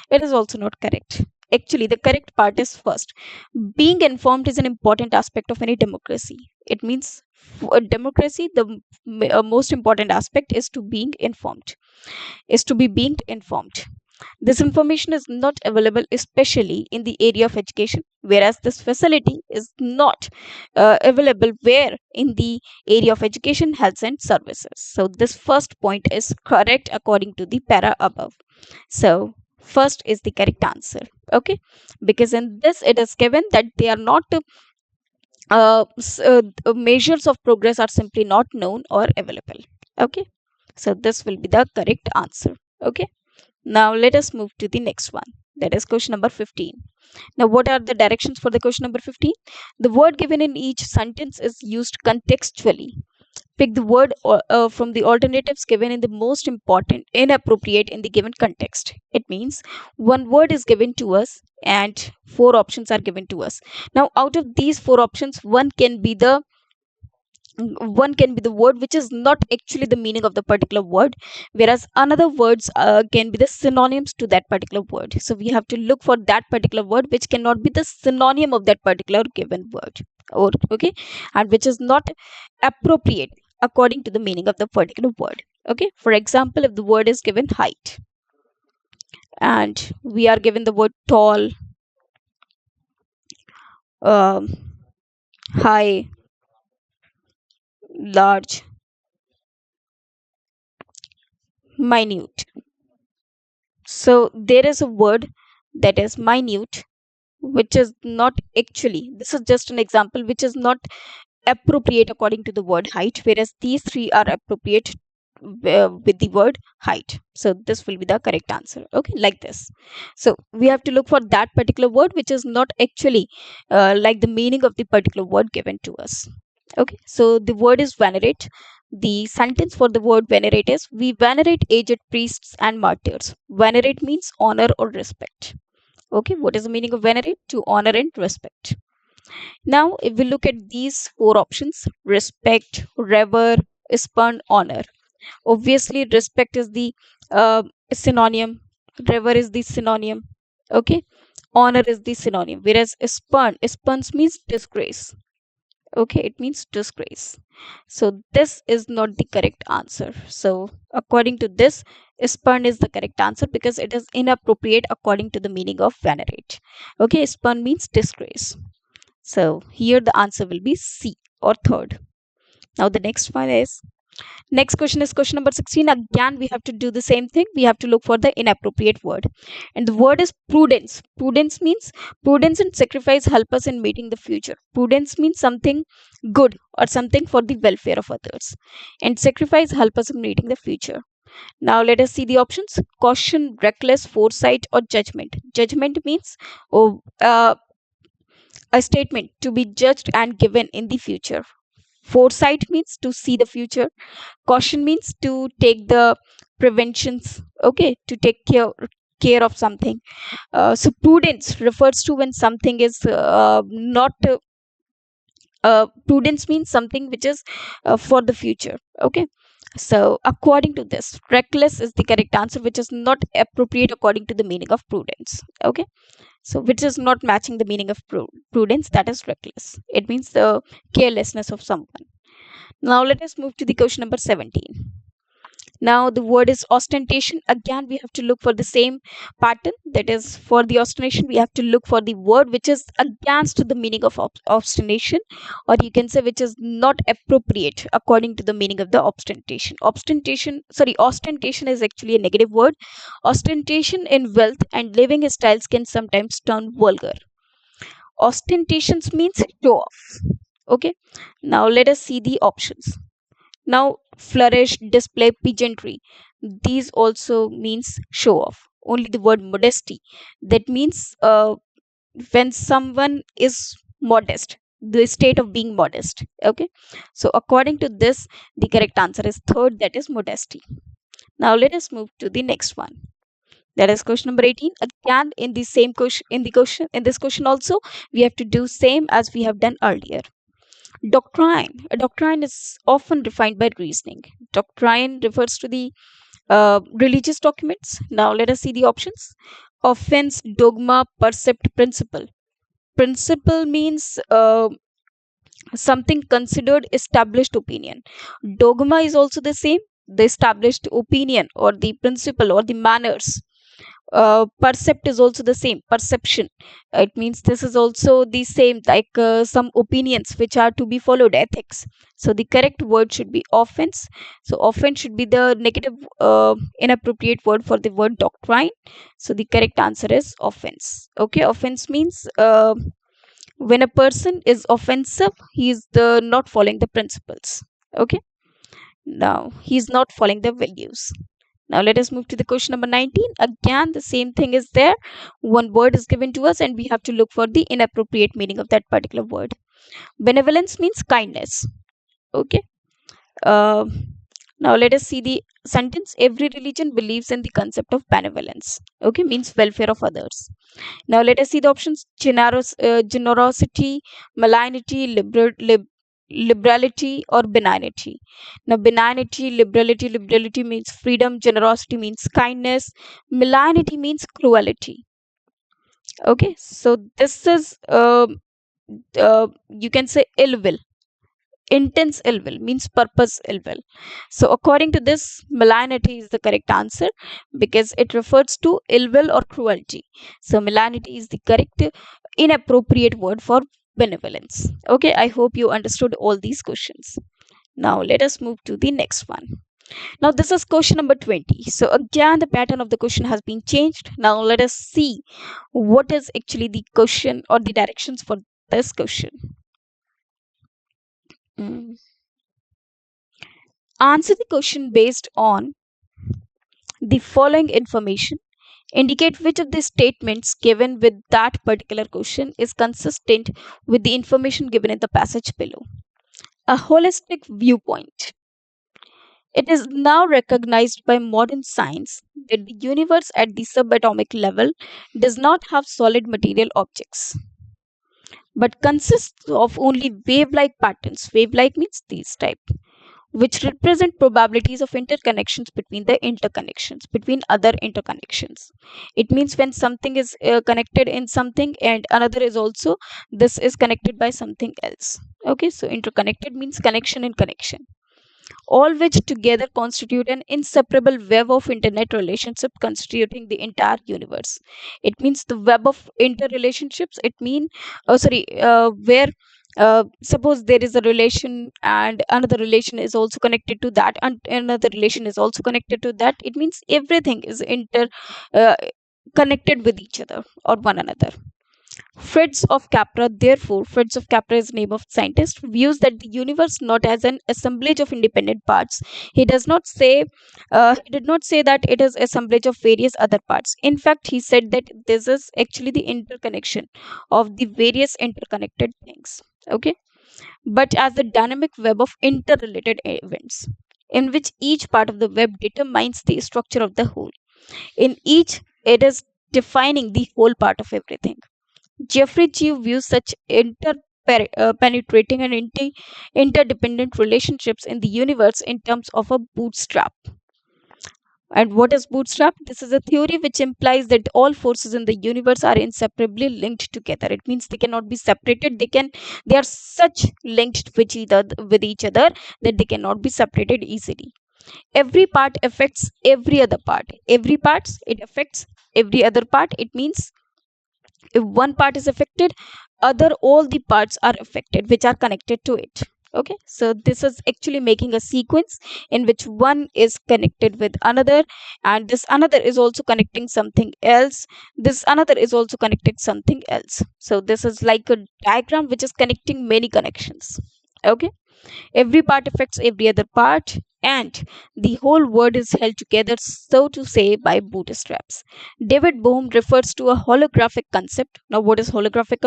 It is also not correct. Actually, the correct part is first. Being informed is an important aspect of any democracy. It means for a democracy, the most important aspect is to being informed, is to be being informed. This information is not available, especially in the area of education, whereas this facility is not available where in the area of education, health, and services. So, this first point is correct according to the para above. So, first is the correct answer. Okay, because in this it is given that they are not measures of progress are simply not known or available. Okay, so this will be the correct answer. Okay, now let us move to the next one. That is question number 15. Now, what are the directions for the question number 15? The word given in each sentence is used contextually. Pick the word from the alternatives given in the most important, inappropriate in the given context. It means one word is given to us and four options are given to us. Now, out of these four options, one can be the word which is not actually the meaning of the particular word, whereas another words can be the synonyms to that particular word. So we have to look for that particular word which cannot be the synonym of that particular given word, or okay, and which is not appropriate according to the meaning of the particular word. Okay, for example, if the word is given height and we are given the word tall, um, high, large, minute. So there is a word that is minute, which is not actually, this is just an example, which is not appropriate according to the word height, whereas these three are appropriate with the word height. So this will be the correct answer. Okay, like this. So we have to look for that particular word which is not actually like the meaning of the particular word given to us. Okay, so the word is venerate. The sentence for the word venerate is, we venerate aged priests and martyrs. Venerate means honor or respect. Okay, what is the meaning of venerate? To honor and respect. Now, if we look at these four options, respect, revere, spurn, honor. Obviously, respect is the synonym, revere is the synonym, okay, honor is the synonym, whereas spurn means disgrace. Okay, it means disgrace. So this is not the correct answer. So according to this, spurn is the correct answer because it is inappropriate according to the meaning of venerate. Okay, spurn means disgrace. So here the answer will be C, or third. Now the next question is question number 16. Again, we have to do the same thing. We have to look for the inappropriate word. And the word is prudence. Prudence means prudence and sacrifice help us in meeting the future. Prudence means something good or something for the welfare of others. And sacrifice help us in meeting the future. Now let us see the options. Caution, reckless, foresight, or judgment. Judgment means a statement to be judged and given in the future. Foresight means to see the future. Caution means to take the preventions, okay, to take care of something. So prudence refers to when something is not prudence means something which is for the future. Okay, so according to this, reckless is the correct answer, which is not appropriate according to the meaning of prudence. Okay, so which is not matching the meaning of prudence, that is reckless. It means the carelessness of someone. Now let us move to the question number 17. Now the word is ostentation. Again, we have to look for the same pattern. That is, for the ostentation, we have to look for the word which is against the meaning of ostentation, or you can say which is not appropriate according to the meaning of the ostentation. Ostentation is actually a negative word. Ostentation in wealth and living styles can sometimes turn vulgar. Ostentations means show off. Okay. Now let us see the options. Now, flourish, display, pageantry. These also means show off. Only the word modesty. That means when someone is modest, the state of being modest. Okay. So according to this, the correct answer is third, that is modesty. Now let us move to the next one. That is question number 18. Again, in the same question, in this question also, we have to do same as we have done earlier. Doctrine. A doctrine is often defined by reasoning. Doctrine refers to the religious documents. Now let us see the options. Offense, dogma, percept, principle. Principle means something considered established opinion. Dogma is also the same, the established opinion or the principle or the manners. Percept is also the same, perception. It means this is also the same, like some opinions which are to be followed, ethics. So the correct word should be offense. So offense should be the negative inappropriate word for the word doctrine. So the correct answer is offense. Okay, offense means when a person is offensive, he is the not following the principles. Okay, now he is not following the values. Now let us move to the question number 19. Again, the same thing is there. One word is given to us and we have to look for the inappropriate meaning of that particular word. Benevolence means kindness. Okay. Uh, Now let us see the sentence. Every religion believes in the concept of benevolence. Okay, means welfare of others. Now let us see the options. Generosity, malignity, liberality, or benignity. Now liberality means freedom. Generosity means kindness. Malignity means cruelty. Okay, so this is you can say ill will. Intense ill will means purpose ill will. So according to this, malignity is the correct answer because it refers to ill will or cruelty. So malignity is the correct inappropriate word for benevolence. Okay, I hope you understood all these questions. Now let us move to the next one. Now this is question number 20. So again, the pattern of the question has been changed. Now let us see what is actually the question or the directions for this question. Mm. Answer the question based on the following information. Indicate which of the statements given with that particular question is consistent with the information given in the passage below. A holistic viewpoint. It is now recognized by modern science that the universe at the subatomic level does not have solid material objects but consists of only wave like patterns. Wave like means these type. which represent probabilities of interconnections between the interconnections, between other interconnections. It means when something is connected in something and another is also, this is connected by something else. Okay, so interconnected means connection in connection, all which together constitute an inseparable web of internet relationship constituting the entire universe. It means the web of interrelationships. It mean, where suppose there is a relation and another relation is also connected to that, and another relation is also connected to that. It means everything is uh, connected with each other or one another. Fritz of Capra, therefore, Fritz of Capra is the name of scientist, views that the universe not as an assemblage of independent parts. He does not say, he did not say that it is assemblage of various other parts. In fact, he said that this is actually the interconnection of the various interconnected things. Okay, but as a dynamic web of interrelated events, in which each part of the web determines the structure of the whole. In each, it is defining the whole part of everything. Jeffrey Chew views such penetrating and interdependent relationships in the universe in terms of a bootstrap. And what is bootstrap? This is a theory which implies that all forces in the universe are inseparably linked together. It means they cannot be separated. They are such linked with each other that they cannot be separated easily. Every part affects every other part. Every part, it affects every other part. It means if one part is affected, other all the parts are affected which are connected to it. Okay, so this is actually making a sequence in which one is connected with another, and this another is also connecting something else, this another is also connecting something else. So this is like a diagram which is connecting many connections. Okay, every part affects every other part, and the whole world is held together, so to say, by bootstraps. David Bohm refers to a holographic concept. Now, what is holographic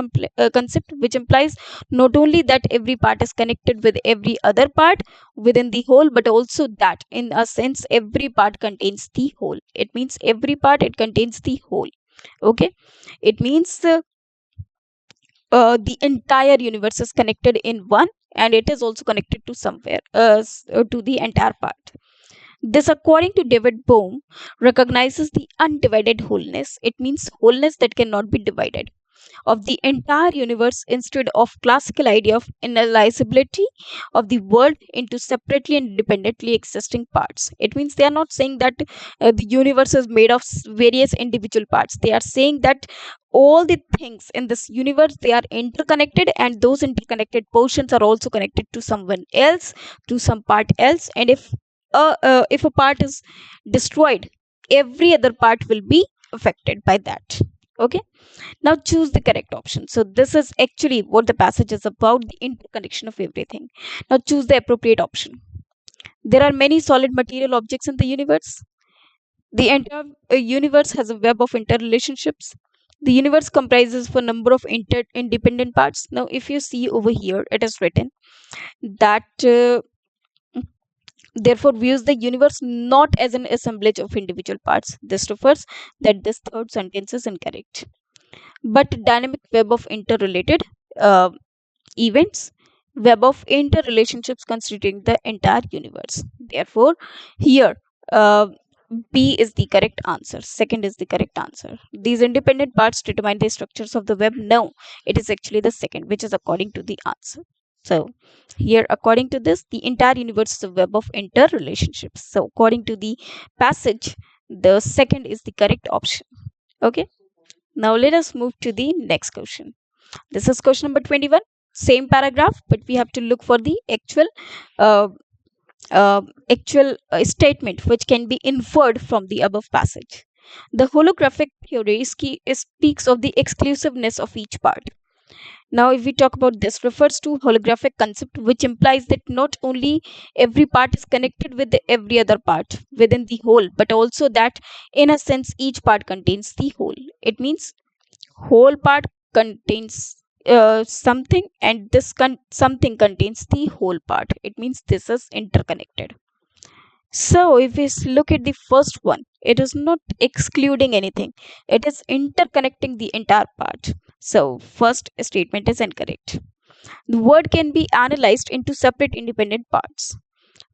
concept? Which implies not only that every part is connected with every other part within the whole, but also that, in a sense, every part contains the whole. It means every part, it contains the whole. Okay, it means the entire universe is connected in one, and it is also connected to somewhere to the entire part. This, according to David Bohm, recognizes the undivided wholeness. It means wholeness that cannot be divided of the entire universe instead of classical idea of inalienability of the world into separately and independently existing parts. It means they are not saying that the universe is made of various individual parts. They are saying that all the things in this universe, they are interconnected, and those interconnected portions are also connected to someone else, to some part else. And if a part is destroyed, every other part will be affected by that. Okay, now choose the correct option. So this is actually what the passage is about, the interconnection of everything. Now choose the appropriate option. There are many solid material objects in the universe. The entire universe has a web of interrelationships. The universe comprises of a number of independent parts. Now if you see over here, it is written that therefore views the universe not as an assemblage of individual parts. This refers that this third sentence is incorrect, but dynamic web of interrelated uh, events, web of interrelationships constituting the entire universe. Therefore, here uh, B is the correct answer. Second is the correct answer. These independent parts determine the structures of the web. No, it is actually the second, which is according to the answer. So, here, according to this, the entire universe is a web of interrelationships. So, according to the passage, the second is the correct option. Okay. Now, let us move to the next question. This is question number 21. Same paragraph, but we have to look for the uh, actual statement which can be inferred from the above passage. The holographic theory speaks of the exclusiveness of each part. Now, if we talk about this, refers to holographic concept, which implies that not only every part is connected with every other part within the whole, but also that, in a sense, each part contains the whole. It means whole part contains something, and this something contains the whole part. It means this is interconnected. So if we look at the first one, it is not excluding anything, it is interconnecting the entire part. So first statement is incorrect. The word can be analyzed into separate independent parts.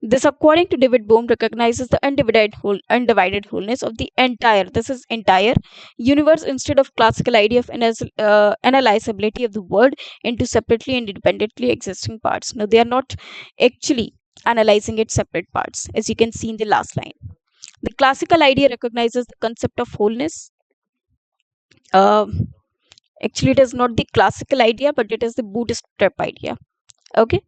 This, according to David Bohm, recognizes the undivided wholeness of the entire universe instead of classical idea of analyzability of the world into separately and independently existing parts. Now, they are not actually analyzing its separate parts, as you can see in the last line. The classical idea recognizes the concept of wholeness. Actually, it is not the classical idea, but it is the bootstrap idea. Okay.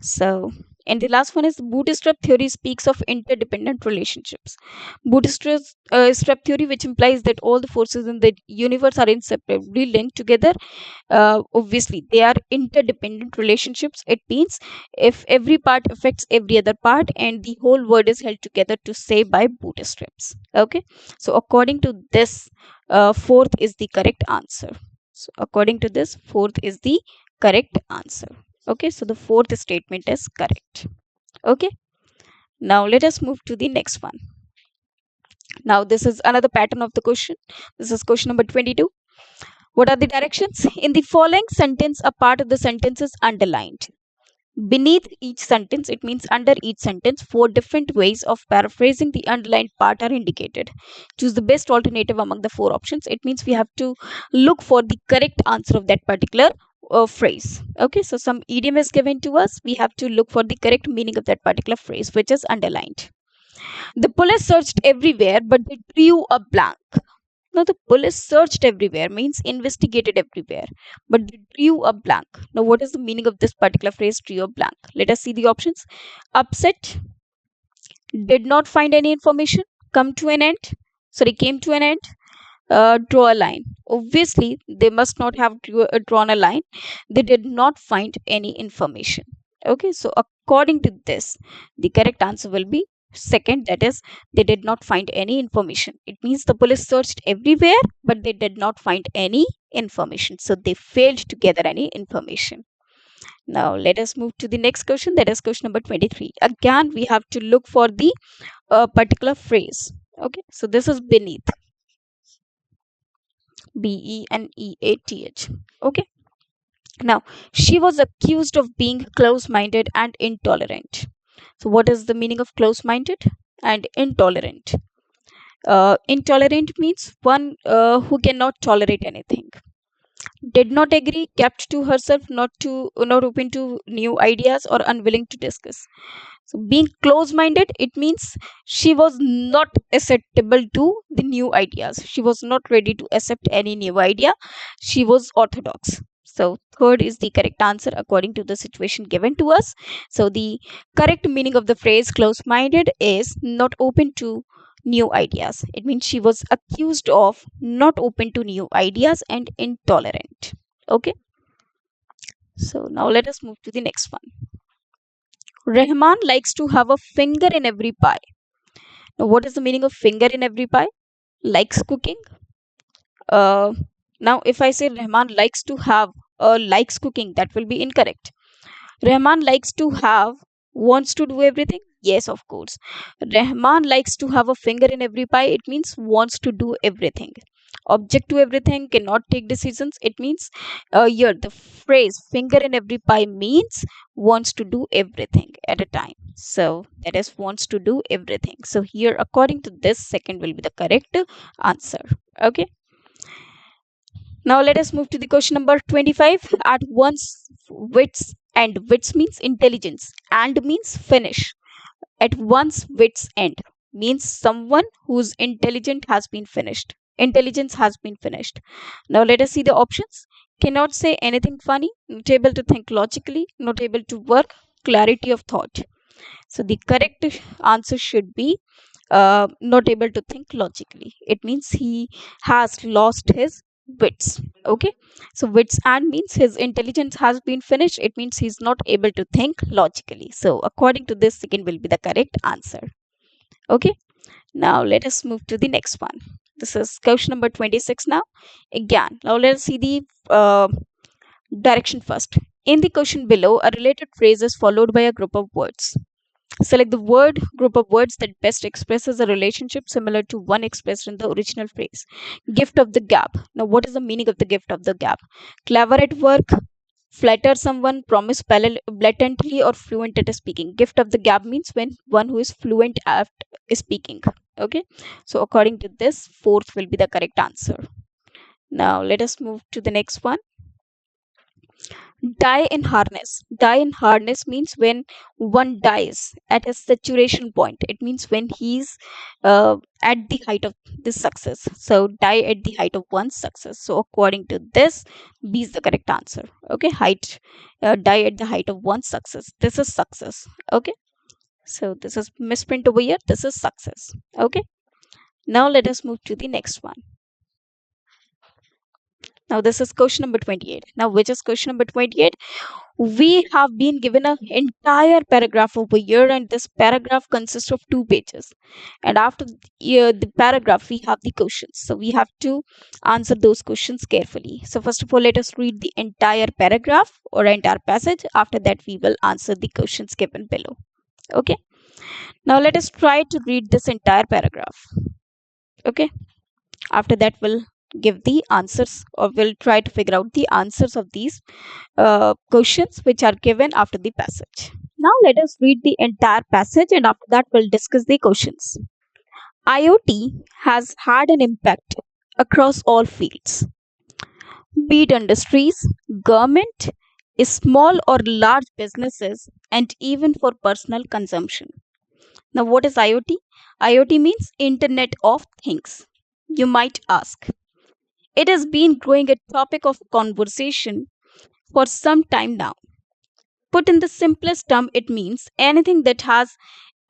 So, and the last one is bootstrap theory speaks of interdependent relationships. Bootstrap theory, which implies that all the forces in the universe are inseparably linked together. Obviously, they are interdependent relationships. It means if every part affects every other part, and the whole world is held together to say by bootstraps. Okay, so according to this, fourth is the correct answer. So, according to this, fourth is the correct answer. Okay, so the fourth statement is correct. Okay, now let us move to the next one. Now, this is another pattern of the question. This is question number 22. What are the directions? In the following sentence, a part of the sentence is underlined. Beneath each sentence, it means under each sentence, 4 different ways of paraphrasing the underlined part are indicated. Choose the best alternative among the 4 options. It means we have to look for the correct answer of that particular phrase. Okay, so some idiom is given to us. We have to look for the correct meaning of that particular phrase, which is underlined. The police searched everywhere, but they drew a blank. Now, the police searched everywhere means investigated everywhere, but they drew a blank. Now, what is the meaning of this particular phrase, drew a blank? Let us see the options. Upset, did not find any information, came to an end, draw a line. Obviously, they must not have drawn a line. They did not find any information. Okay, so according to this, the correct answer will be second, that is, they did not find any information. It means the police searched everywhere, but they did not find any information. So they failed to gather any information. Now, let us move to the next question, that is question number 23. Again, we have to look for the particular phrase. Okay, so this is beneath. Beneath. Okay. Now, she was accused of being close-minded and intolerant. So, what is the meaning of close-minded and intolerant? Intolerant means one who cannot tolerate anything. Did not agree, kept to herself, not open to new ideas, or unwilling to discuss. So, being close minded, it means she was not acceptable to the new ideas. She was not ready to accept any new idea. She was orthodox. So, third is the correct answer according to the situation given to us. So, the correct meaning of the phrase close minded is not open to new ideas. It means she was accused of not open to new ideas and intolerant. Okay. So, now let us move to the next one. Rahman likes to have a finger in every pie. Now, what is the meaning of finger in every pie? Likes cooking. Now, if I say Rahman likes to have likes cooking, that will be incorrect. Rahman likes to have wants to do everything. Yes, of course. Rahman likes to have a finger in every pie. It means wants to do everything. Object to everything, cannot take decisions. It means here the phrase finger in every pie means wants to do everything at a time. So that is wants to do everything. So here, according to this, second will be the correct answer. Okay. Now let us move to the question number 25. At once, wits, and wits means intelligence, and means finish. At one's wits end means someone whose intelligence has been finished. Intelligence has been finished. Now let us see the options. Cannot say anything funny, not able to think logically, not able to work, clarity of thought. So the correct answer should be not able to think logically. It means he has lost his wits. Okay, so wits and means his intelligence has been finished. It means he's not able to think logically. So according to this, second will be the correct answer. Okay, now let us move to the next one. This is question number 26 now. Again, now let's see the direction first. In the question below, a related phrase is followed by a group of words. Select the word group of words that best expresses a relationship similar to one expressed in the original phrase. Gift of the gab. Now, what is the meaning of the gift of the gab? Clever at work, Flatter someone, promise blatantly or fluent at speaking. Gift of the gab means when one who is fluent at speaking. Okay, so according to this, fourth will be the correct answer. Now let us move to the next one. Die in harness. Die in harness means when one dies at a saturation point. It means when he's at the height of this success. So die at the height of one's success. So according to this, B is the correct answer. Okay, height, die at the height of one's success. This is success. Okay, so this is misprint over here. This is success. Okay, now let us move to the next one. Now this is question number 28. Now which is question number 28? We have been given an entire paragraph over here, and this paragraph consists of 2 pages. And after the paragraph, we have the questions. So we have to answer those questions carefully. So first of all, let us read the entire paragraph or entire passage. After that, we will answer the questions given below. Okay. Now let us try to read this entire paragraph. Okay. After that, we'll give the answers, or we'll try to figure out the answers of these questions which are given after the passage. Now let us read the entire passage, and after that we'll discuss the questions. IoT has had an impact across all fields, be it industries, government, small or large businesses, and even for personal consumption. Now what is IoT? IoT means Internet of Things. You might ask. It has been growing a topic of conversation for some time now. Put in the simplest term, it means anything that has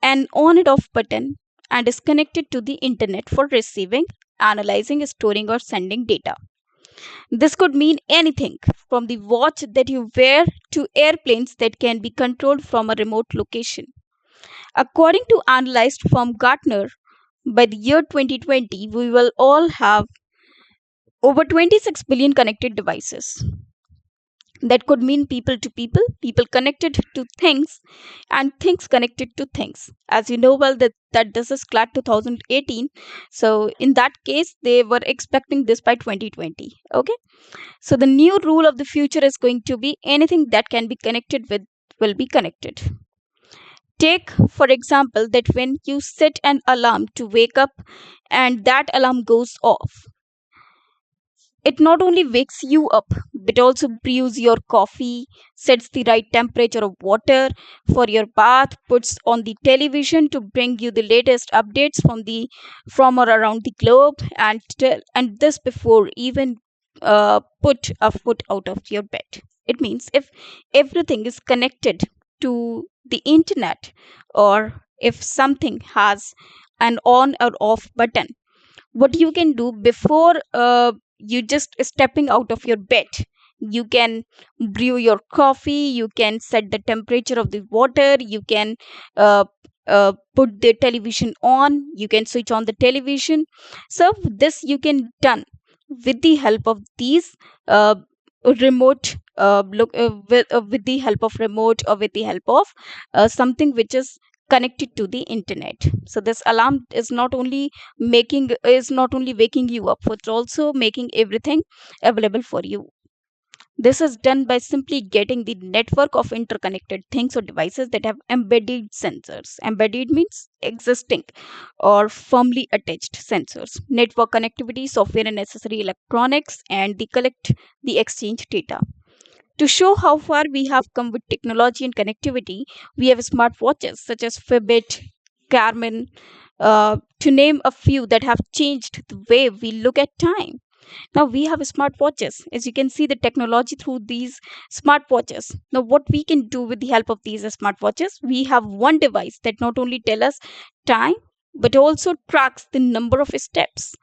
an on and off button and is connected to the internet for receiving, analyzing, storing, or sending data. This could mean anything from the watch that you wear to airplanes that can be controlled from a remote location. According to analyst firm Gartner, by the year 2020, we will all have over 26 billion connected devices. That could mean people to people connected to things, and things connected to things. As you know well that this is CLAT 2018. So in that case, they were expecting this by 2020. Okay. So the new rule of the future is going to be anything that can be connected with will be connected. Take, for example, that when you set an alarm to wake up and that alarm goes off, it not only wakes you up, but also brews your coffee, sets the right temperature of water for your bath, puts on the television to bring you the latest updates from or around the globe, and this before even put a foot out of your bed. It means if everything is connected to the internet, or if something has an on or off button, what you can do before you just stepping out of your bed, you can brew your coffee, you can set the temperature of the water, you can uh, put the television on, you can switch on the television. So this you can done with the help of these remote with the help of remote, or with the help of something which is connected to the internet. So this alarm is not only waking you up, it's also making everything available for you. This is done by simply getting the network of interconnected things or devices that have embedded sensors. Embedded means existing or firmly attached sensors, network connectivity, software and necessary electronics, and they collect the exchange data. To show how far we have come with technology and connectivity, we have smartwatches such as Fitbit, Garmin, to name a few that have changed the way we look at time. Now we have smartwatches. As you can see, the technology through these smartwatches. Now what we can do with the help of these smartwatches, we have one device that not only tell us time, but also tracks the number of steps,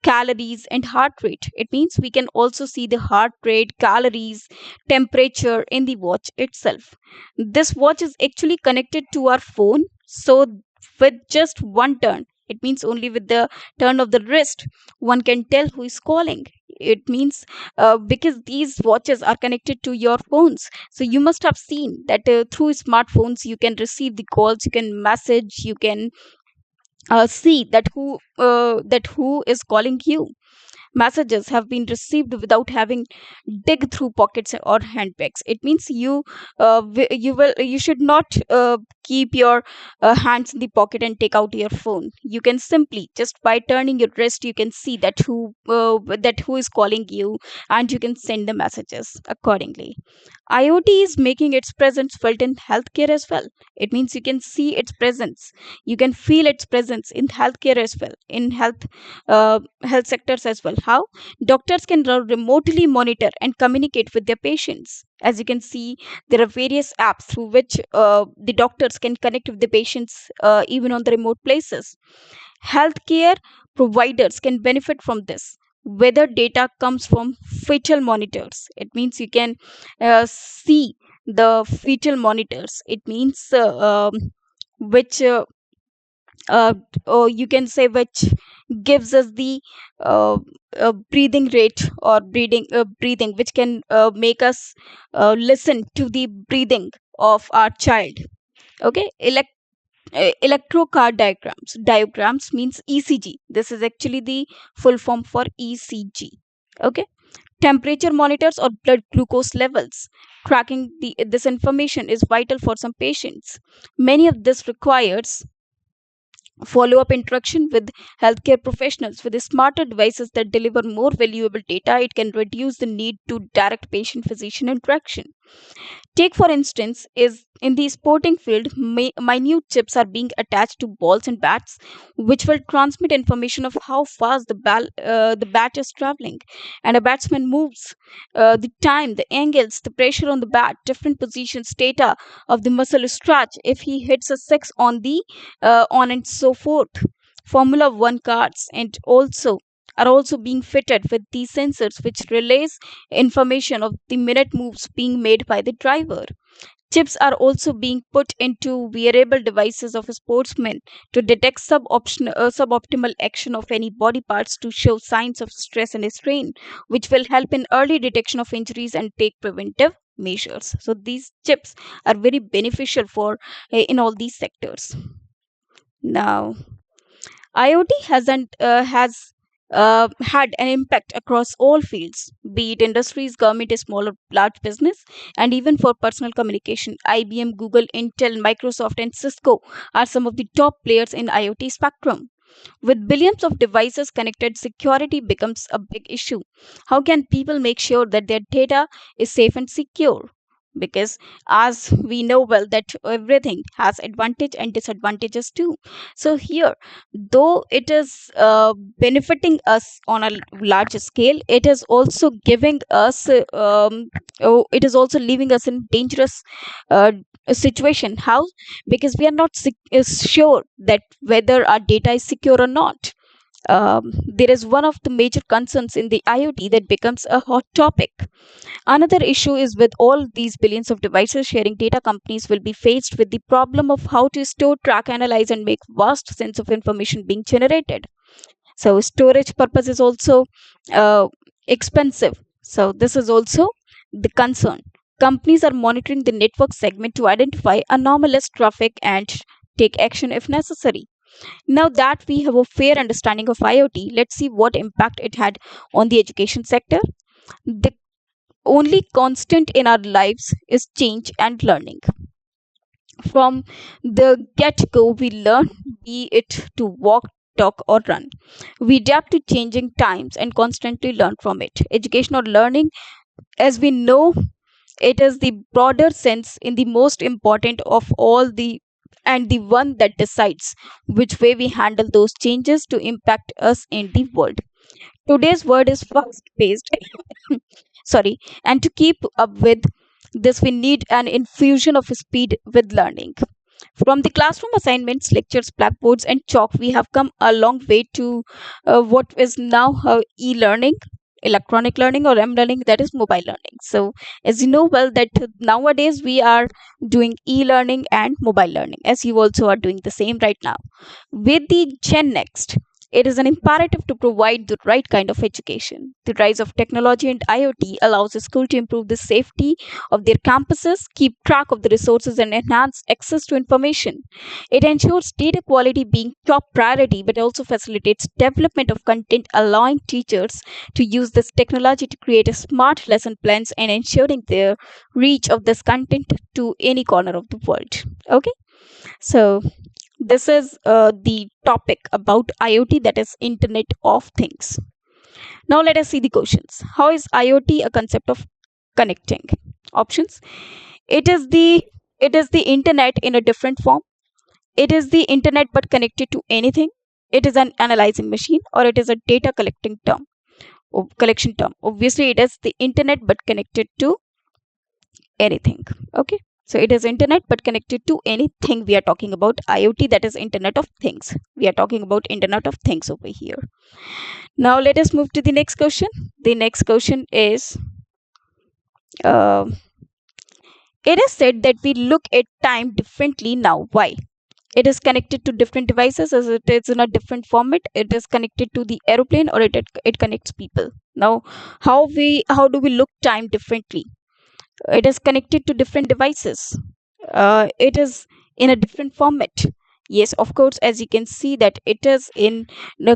calories, and heart rate. It means we can also see the heart rate, calories, temperature in the watch itself. This watch is actually connected to our phone. So with just one turn, it means only with the turn of the wrist, one can tell who is calling. It means because these watches are connected to your phones, so you must have seen that through smartphones you can receive the calls, you can message, you can see that who is calling you. messages have been received without having dig through pockets or handbags. It means you should not keep your hands in the pocket and take out your phone. You can simply, just by turning your wrist, you can see that who is calling you, and you can send the messages accordingly. IoT is making its presence felt in healthcare as well. It means you can see its presence, you can feel its presence in healthcare as well, in health sectors as well. How? Doctors can remotely monitor and communicate with their patients. As you can see, there are various apps through which the doctors can connect with the patients even on the remote places. Healthcare providers can benefit from this. Whether data comes from fetal monitors, it means you can see the fetal monitors. It means which or you can say which gives us the uh, breathing rate or breathing, which can make us listen to the breathing of our child. Okay. Electrocardiograms means ECG. This is actually the full form for ECG. Okay. Temperature monitors or blood glucose levels. Tracking this information is vital for some patients. Many of this requires follow up interaction with healthcare professionals. With the smarter devices that deliver more valuable data, it can reduce the need to direct patient physician interaction. Take, for instance, is in the sporting field, minute chips are being attached to balls and bats, which will transmit information of how fast the bat is traveling, and a batsman moves, the time, the angles, the pressure on the bat, different positions, data of the muscle stretch, if he hits a six on the on and so forth. Formula One cars and also are also being fitted with these sensors, which relays information of the minute moves being made by the driver. Chips are also being put into wearable devices of sportsmen to detect suboptimal action of any body parts to show signs of stress and strain, which will help in early detection of injuries and take preventive measures. So these chips are very beneficial for in all these sectors. Now, IoT has had an impact across all fields, be it industries, government, small or large business, and even for personal communication. IBM, Google, Intel, Microsoft, and Cisco are some of the top players in IoT spectrum. With billions of devices connected, security becomes a big issue. How can people make sure that their data is safe and secure? Because as we know well that everything has advantage and disadvantages too. So here, though it is benefiting us on a larger scale, it is also giving us it is also leaving us in dangerous uh, situation. How? Because we are not sure that whether our data is secure or not. There is one of the major concerns in the IoT that becomes a hot topic. Another issue is with all these billions of devices sharing data, companies will be faced with the problem of how to store, track, analyze, and make vast sense of information being generated. So storage purpose is also uh, expensive. So this is also the concern. Companies are monitoring the network segment to identify anomalous traffic and take action if necessary. Now that we have a fair understanding of IoT, let's see what impact it had on the education sector. The only constant in our lives is change and learning. From the get go, we learn, be it to walk, talk, or run. We adapt to changing times and constantly learn from it. Education or learning, as we know, it is the broader sense in the most important of all the and the one that decides which way we handle those changes to impact us in the world. Today's world is fast paced, sorry, and to keep up with this, we need an infusion of speed with learning. From the classroom assignments, lectures, blackboards, and chalk, we have come a long way to what is now e-learning, electronic learning, or m-learning, that is mobile learning. So as you know well that nowadays we are doing e-learning and mobile learning, as you also are doing the same right now. With the Gen Next, It is an imperative to provide the right kind of education. The rise of technology and IoT allows a school to improve the safety of their campuses, keep track of the resources, and enhance access to information. It ensures data quality being top priority, but also facilitates development of content, allowing teachers to use this technology to create a smart lesson plans and ensuring the reach of this content to any corner of the world. Okay, so this is the topic about IoT, that is Internet of Things. Now let us see the questions. How is IoT a concept of connecting? Options. It is the internet in a different form. It is the internet but connected to anything. It is an analyzing machine, or it is a data collecting term. Collection term. Obviously, it is the internet but connected to anything. Okay. So it is internet but connected to anything. We are talking about IoT, that is Internet of Things. We are talking about Internet of Things over here. Now let us move to the next question. The next question is, uh, it is said that we look at time differently now. Why? It is connected to different devices, as it is in a different format. It is connected to the aeroplane, or it connects people. Now, how do we look time differently? It is connected to different devices. It is in a different format. Yes, of course, as you can see that it is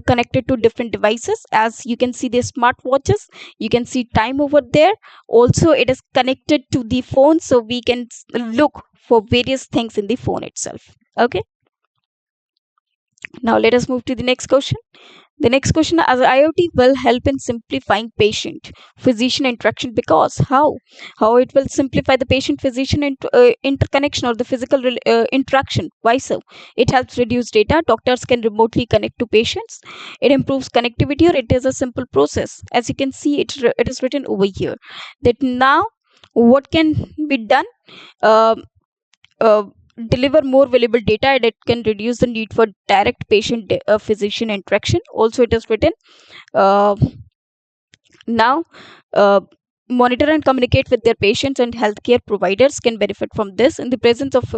connected to different devices. As you can see the smartwatches, you can see time over there. Also, it is connected to the phone, so we can look for various things in the phone itself. Okay, now let us move to the next question. The next question, as IoT will help in simplifying patient physician interaction, because how it will simplify the patient physician interconnection, or the physical interaction. Why so? It helps reduce data. Doctors can remotely connect to patients. It improves connectivity, or it is a simple process. As you can see, it is written over here that now what can be done. Um uh, Deliver more valuable data, and it can reduce the need for direct patient physician interaction. Also, it is written uh, now uh, monitor and communicate with their patients, and healthcare providers can benefit from this in the presence of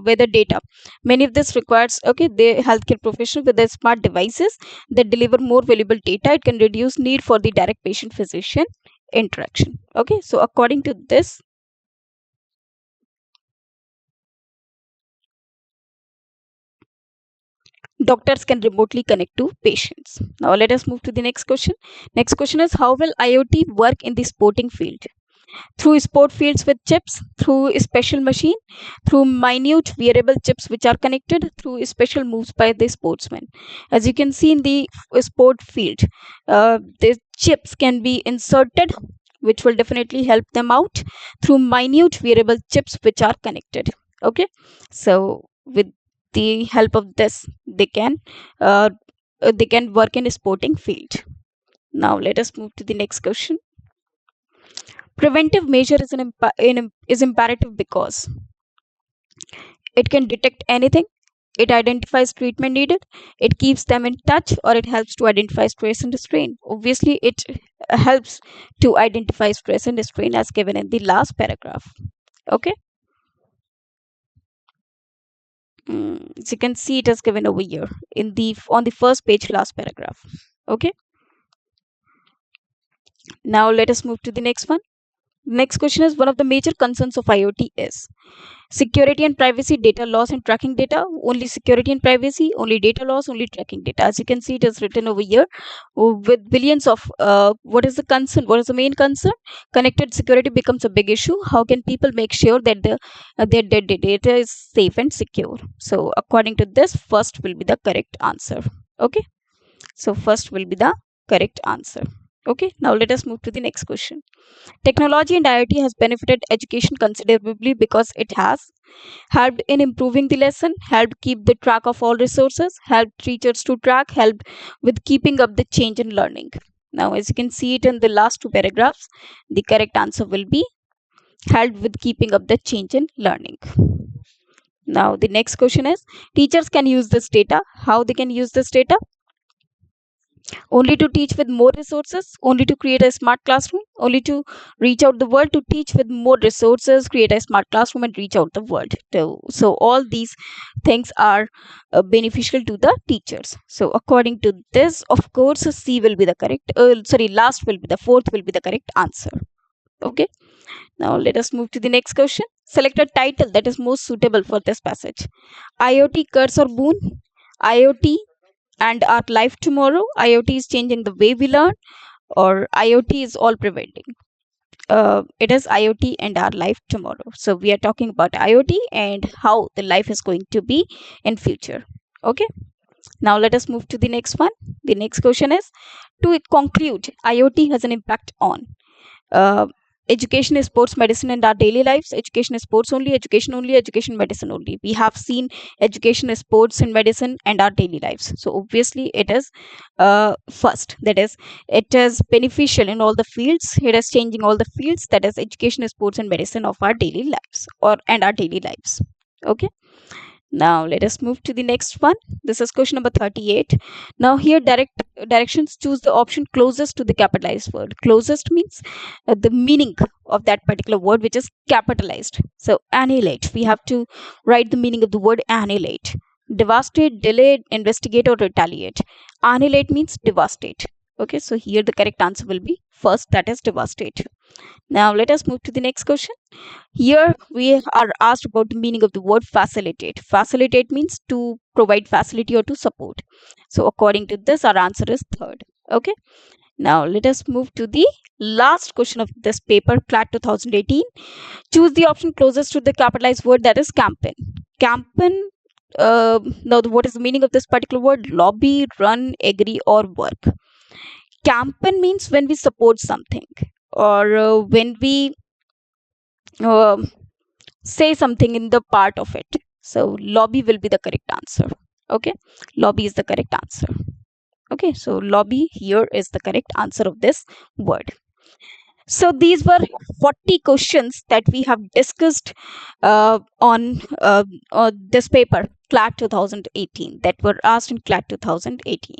weather data. Many of this requires, okay, the healthcare professional with their smart devices that deliver more valuable data. It can reduce need for the direct patient physician interaction. Okay, so according to this, doctors can remotely connect to patients. Now let us move to the next question. Next question is, how will IoT work in the sporting field? Through sport fields with chips, through a special machine, through minute wearable chips which are connected, through special moves by the sportsman. As you can see in the sport field, the chips can be inserted, which will definitely help them out through minute wearable chips which are connected. Okay, so with the help of this, uh, they can work in a sporting field. Now let us move to the next question. Preventive measure is imperative because it can detect anything, it identifies treatment needed, it keeps them in touch, or it helps to identify stress and strain. Obviously, it helps to identify stress and strain as given in the last paragraph. Okay. As you can see, it is given over here in the on the first page, last paragraph. Okay. Now let us move to the next one. Next question is, one of the major concerns of IoT is security and privacy, data loss and tracking data. Only security and privacy, only data loss, only tracking data. As you can see, it is written over here with billions of what is the concern? What is the main concern? Connected security becomes a big issue. How can people make sure that their data is safe and secure? So according to this, first will be the correct answer. Okay. So first will be the correct answer. Okay. Now let us move to the next question. Technology and IoT has benefited education considerably because it has helped in improving the lesson, helped keep the track of all resources, helped teachers to track, helped with keeping up the change in learning. Now, as you can see it in the last two paragraphs, the correct answer will be helped with keeping up the change in learning. Now, the next question is, teachers can use this data. How they can use this data? Only to teach with more resources, only to create a smart classroom, only to reach out the world, to teach with more resources, create a smart classroom, and reach out the world. So all these things are beneficial to the teachers. So according to this, of course, C will be the correct, sorry, last will be the fourth will be the correct answer. Okay. Now let us move to the next question. Select a title that is most suitable for this passage. IoT curse or boon? IoT and our life tomorrow? IoT is changing the way we learn, or IoT is all preventing? It is IoT and our life tomorrow. So we are talking about IoT and how the life is going to be in future. Okay. Now let us move to the next one. The next question is, to conclude, IoT has an impact on uh, education, sports, medicine, and our daily lives. Education, sports only, education only, education, medicine only. We have seen education, sports, and medicine, and our daily lives. So obviously it is first, that is, it is beneficial in all the fields. It is changing all the fields, that is education, sports, and medicine of our daily lives, or and our daily lives. Okay. Now let us move to the next one. This is question number 38. Now here directions, choose the option closest to the capitalized word. Closest means the meaning of that particular word which is capitalized. So annihilate, we have to write the meaning of the word annihilate. Devastate, delay, investigate, or retaliate. Annihilate means devastate. Okay, so here the correct answer will be first, that is devastate. Now let us move to the next question. Here we are asked about the meaning of the word facilitate. Facilitate means to provide facility or to support. So according to this, our answer is third. Okay. Now let us move to the last question of this paper, CLAT 2018. Choose the option closest to the capitalized word, that is campaign. Campaign. Now, what is the meaning of this particular word? Lobby, run, agree, or work. Campaign means when we support something, or when we uh, say something in the part of it. So lobby will be the correct answer. Okay, lobby is the correct answer. Okay, so lobby here is the correct answer of this word. So these were 40 questions that we have discussed on this paper, CLAT 2018, that were asked in CLAT 2018.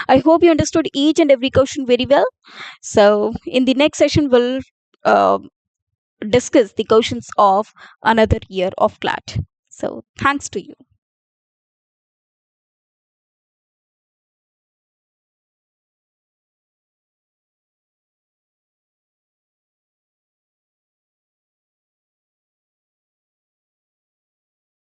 I hope you understood each and every question very well. So in the next session, we'll uh, discuss the questions of another year of CLAT. So thanks to you.